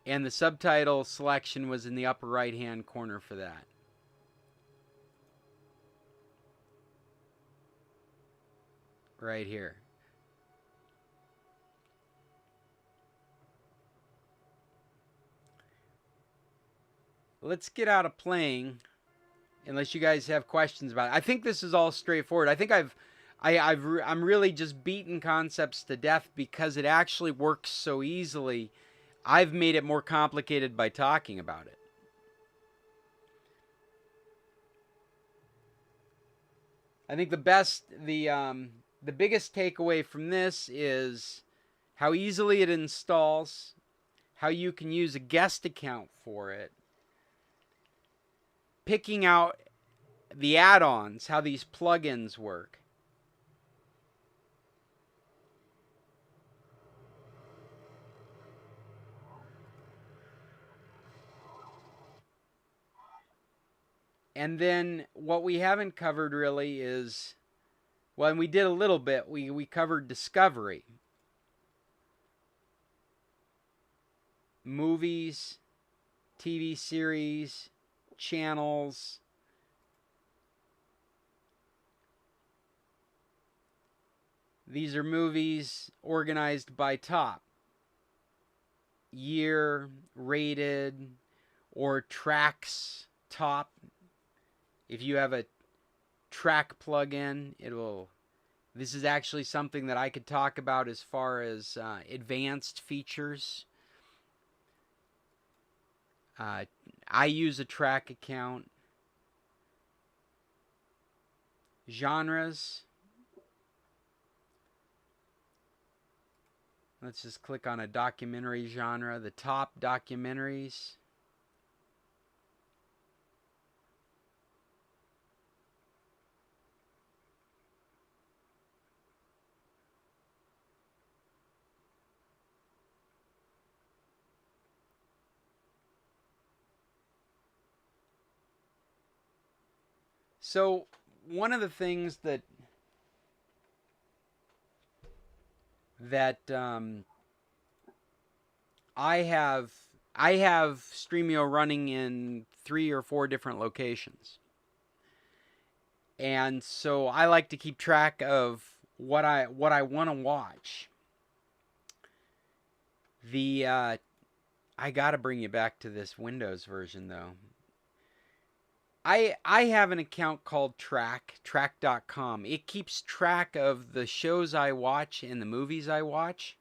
And the subtitle selection was in the upper right-hand corner for that. Right here. Let's get out of playing, unless you guys have questions about it. I think this is all straightforward. I think I'm really just beating concepts to death because it actually works so easily. I've made it more complicated by talking about it. I think the biggest takeaway from this is how easily it installs, how you can use a guest account for it, picking out the add-ons, how these plugins work. And then what we haven't covered really is, well, and we did a little bit, we covered discovery. Movies, TV series, channels. These are movies organized by top, year, rated, or tracks top. If you have a track plugin, this is actually something that I could talk about as far as advanced features. I use a track account. Genres. Let's just click on a documentary genre. The top documentaries. So one of the things that I have Stremio running in 3 or 4 different locations. And so I like to keep track of what I want to watch. I got to bring you back to this Windows version though. I have an account called track.com. It keeps track of the shows I watch and the movies I watch.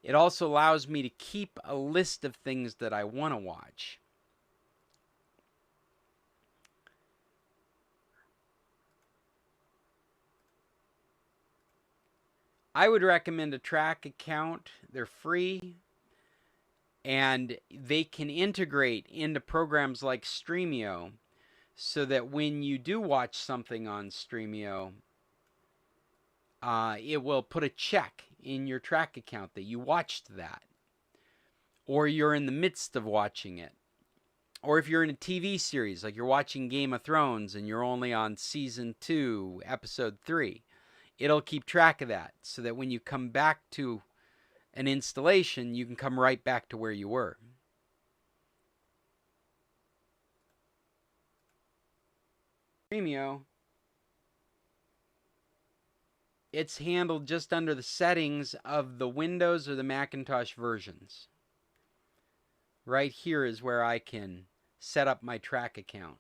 It also allows me to keep a list of things that I want to watch. I would recommend a track account. They're free and they can integrate into programs like Stremio so that when you do watch something on Stremio, it will put a check in your track account that you watched that, or you're in the midst of watching it. Or if you're in a TV series, like you're watching Game of Thrones and you're only on season 2, episode 3, it'll keep track of that so that when you come back to an installation, you can come right back to where you were. Stremio, it's handled just under the settings of the Windows or the Macintosh versions. Right here is where I can set up my track account.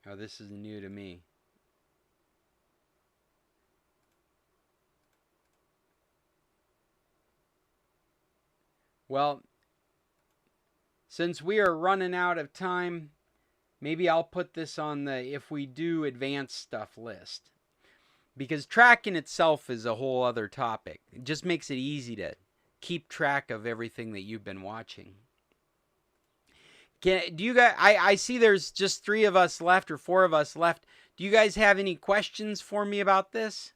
Oh, this is new to me. Well, since we are running out of time, maybe I'll put this on the if we do advanced stuff list. Because tracking itself is a whole other topic. It just makes it easy to keep track of everything that you've been watching. Do you guys? I see there's just 3 of us left or 4 of us left. Do you guys have any questions for me about this?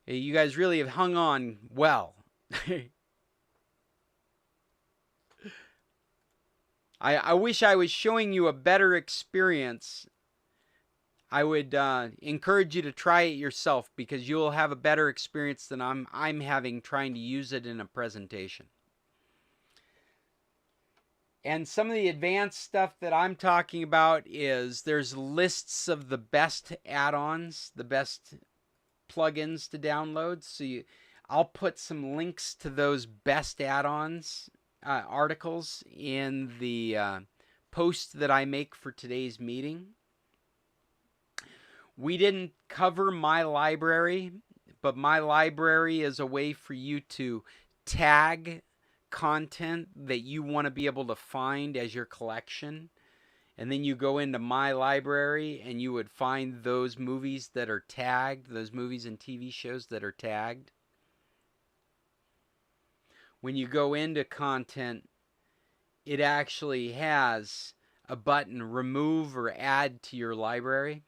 You guys really have hung on well. I wish I was showing you a better experience. I would encourage you to try it yourself because you'll have a better experience than I'm having trying to use it in a presentation. And some of the advanced stuff that I'm talking about is there's lists of the best add-ons, the best plugins to download. So I'll put some links to those best add-ons articles in the post that I make for today's meeting. We didn't cover my library, but my library is a way for you to tag content that you want to be able to find as your collection. And then you go into my library and you would find those movies that are tagged, those movies and TV shows that are tagged. When you go into content, it actually has a button, remove or add to your library.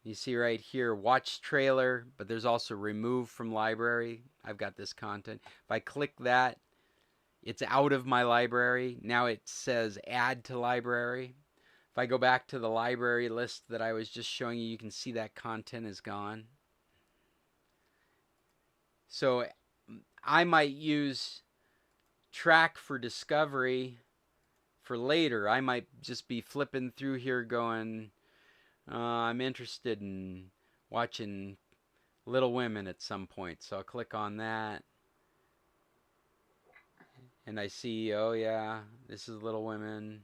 You see right here, watch trailer, but there's also remove from library. I've got this content. If I click that, it's out of my library. Now it says add to library. If I go back to the library list that I was just showing you, you can see that content is gone. So I might use track for discovery for later. I might just be flipping through here going, I'm interested in watching Little Women at some point. So I'll click on that. And I see, oh yeah, this is Little Women.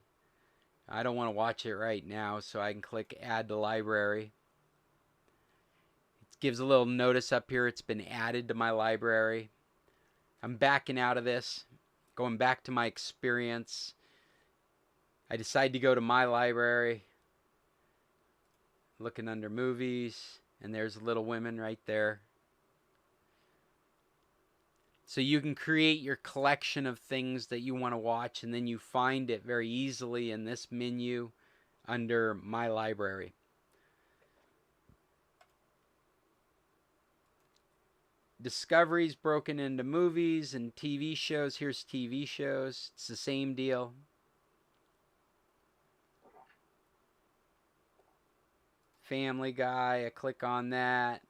I don't want to watch it right now, so I can click add to library. It gives a little notice up here. It's been added to my library. I'm backing out of this, going back to my experience. I decide to go to my library. Looking under movies, and there's Little Women right there. So you can create your collection of things that you want to watch, and then you find it very easily in this menu under My Library. Discovery's broken into movies and TV shows. Here's TV shows. It's the same deal. Family Guy, I click on that.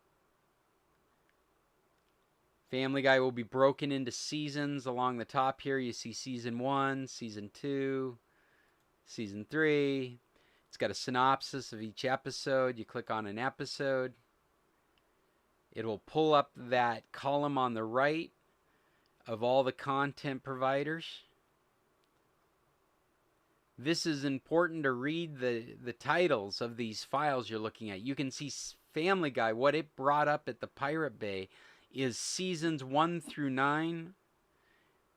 Family Guy will be broken into seasons along the top here. You see season 1, season 2, Season 3. It's got a synopsis of each episode. You click on an episode. It will pull up that column on the right of all the content providers. This is important to read the titles of these files you're looking at. You can see Family Guy, what it brought up at the Pirate Bay is seasons 1 through 9.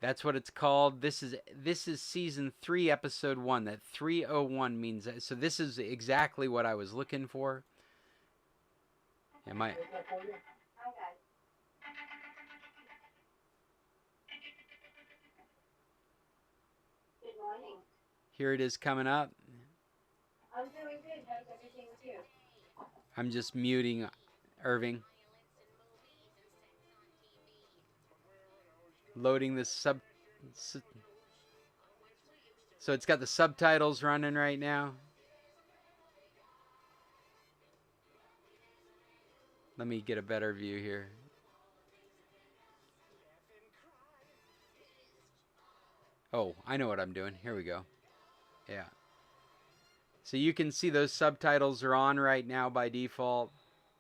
That's what it's called. This is season 3, episode 1. That 301 means that. So this is exactly what I was looking for. Am I? Good morning. Here it is coming up. I'm doing good. How's everything with you? I'm just muting Irving. Loading the so it's got the subtitles running right now. Let me get a better view here. Oh, I know what I'm doing. Here we go. Yeah. So you can see those subtitles are on right now by default.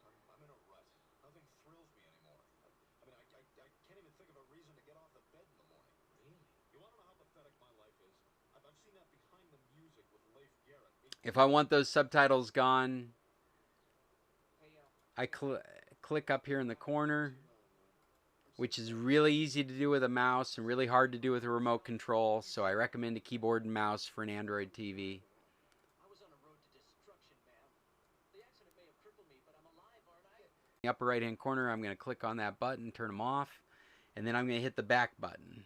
I'm in a rut. Nothing thrills me anymore. I mean, I can't even think of a reason to get off the bed in the morning. Really? You want to know how pathetic my life is? I've seen that Behind the Music with Leif Garrett. If I want those subtitles gone, I click up here in the corner, which is really easy to do with a mouse and really hard to do with a remote control. So I recommend a keyboard and mouse for an Android TV. In the upper right hand corner, I'm going to click on that button, turn them off, and then I'm going to hit the back button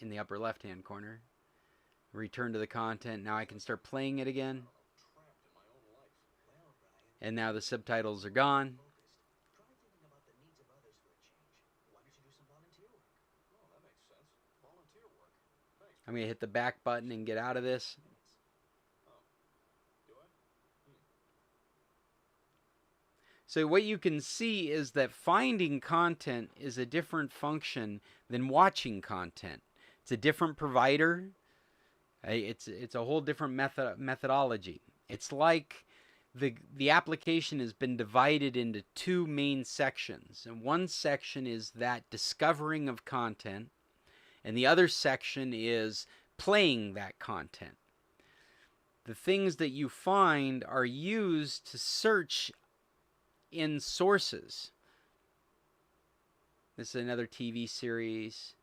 in the upper left hand corner. Return to the content. Now I can start playing it again. And now the subtitles are gone. I'm going to hit the back button and get out of this. So what you can see is that finding content is a different function than watching content. It's a different provider. It's a whole different methodology. It's like the application has been divided into two main sections. And one section is that discovering of content, and the other section is playing that content. The things that you find are used to search in sources. This is another TV series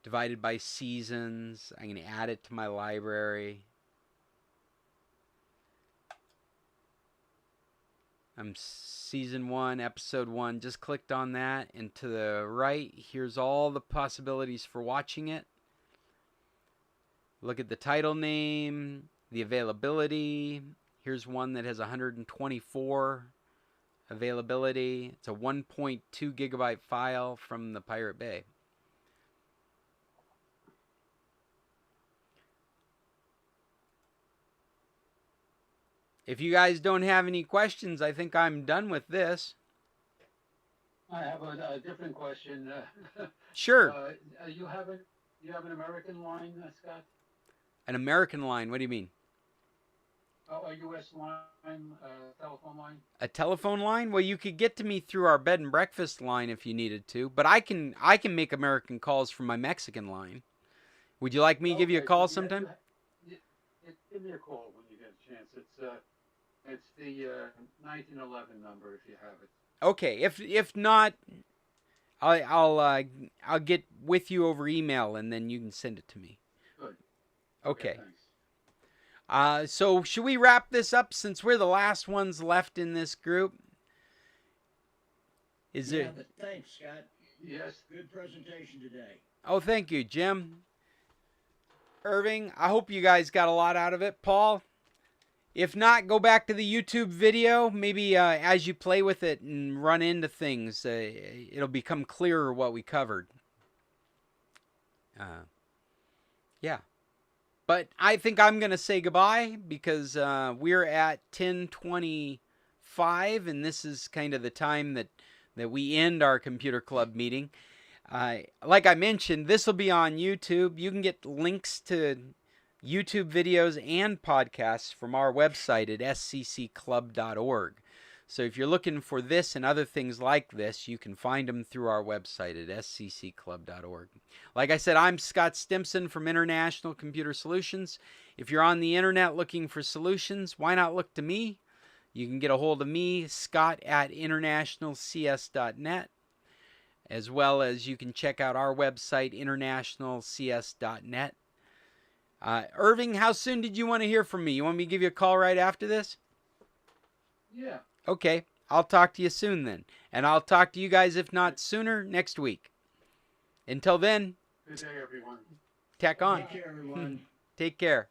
divided by seasons. I'm going to add it to my library. I'm season 1, episode 1. Just clicked on that, and to the right, here's all the possibilities for watching it. Look at the title name, the availability. Here's one that has 124 availability. It's a 1.2 gigabyte file from the Pirate Bay. If you guys don't have any questions, I think I'm done with this. I have a different question. Sure. You have an American line, Scott? An American line? What do you mean? A U.S. line, telephone line? A telephone line? Well, you could get to me through our bed and breakfast line if you needed to, but I can make American calls from my Mexican line. Would you like me to give you a call sometime? Give me a call when you get a chance. It's the 1911 number if you have it. Okay. If not, I'll get with you over email and then you can send it to me. Good. Okay. Thanks. So should we wrap this up since we're the last ones left in this group? Is yeah, it? But thanks, Scott. Yes. Good presentation today. Oh, thank you, Jim. Irving, I hope you guys got a lot out of it. Paul, if not, go back to the YouTube video. Maybe as you play with it and run into things, it'll become clearer what we covered. Yeah. But I think I'm going to say goodbye because we're at 10:25, and this is kind of the time that we end our computer club meeting. Like I mentioned, this will be on YouTube. You can get links to YouTube videos and podcasts from our website at scclub.org. So if you're looking for this and other things like this, you can find them through our website at scclub.org. Like I said, I'm Scott Stimson from International Computer Solutions. If you're on the internet looking for solutions, why not look to me? You can get a hold of me, Scott at internationalcs.net, as well as you can check out our website, internationalcs.net. Irving, how soon did you want to hear from me? You want me to give you a call right after this? Yeah. Okay, I'll talk to you soon then. And I'll talk to you guys, if not sooner, next week. Until then, Good day, everyone. tech on. Take care, everyone. Take care.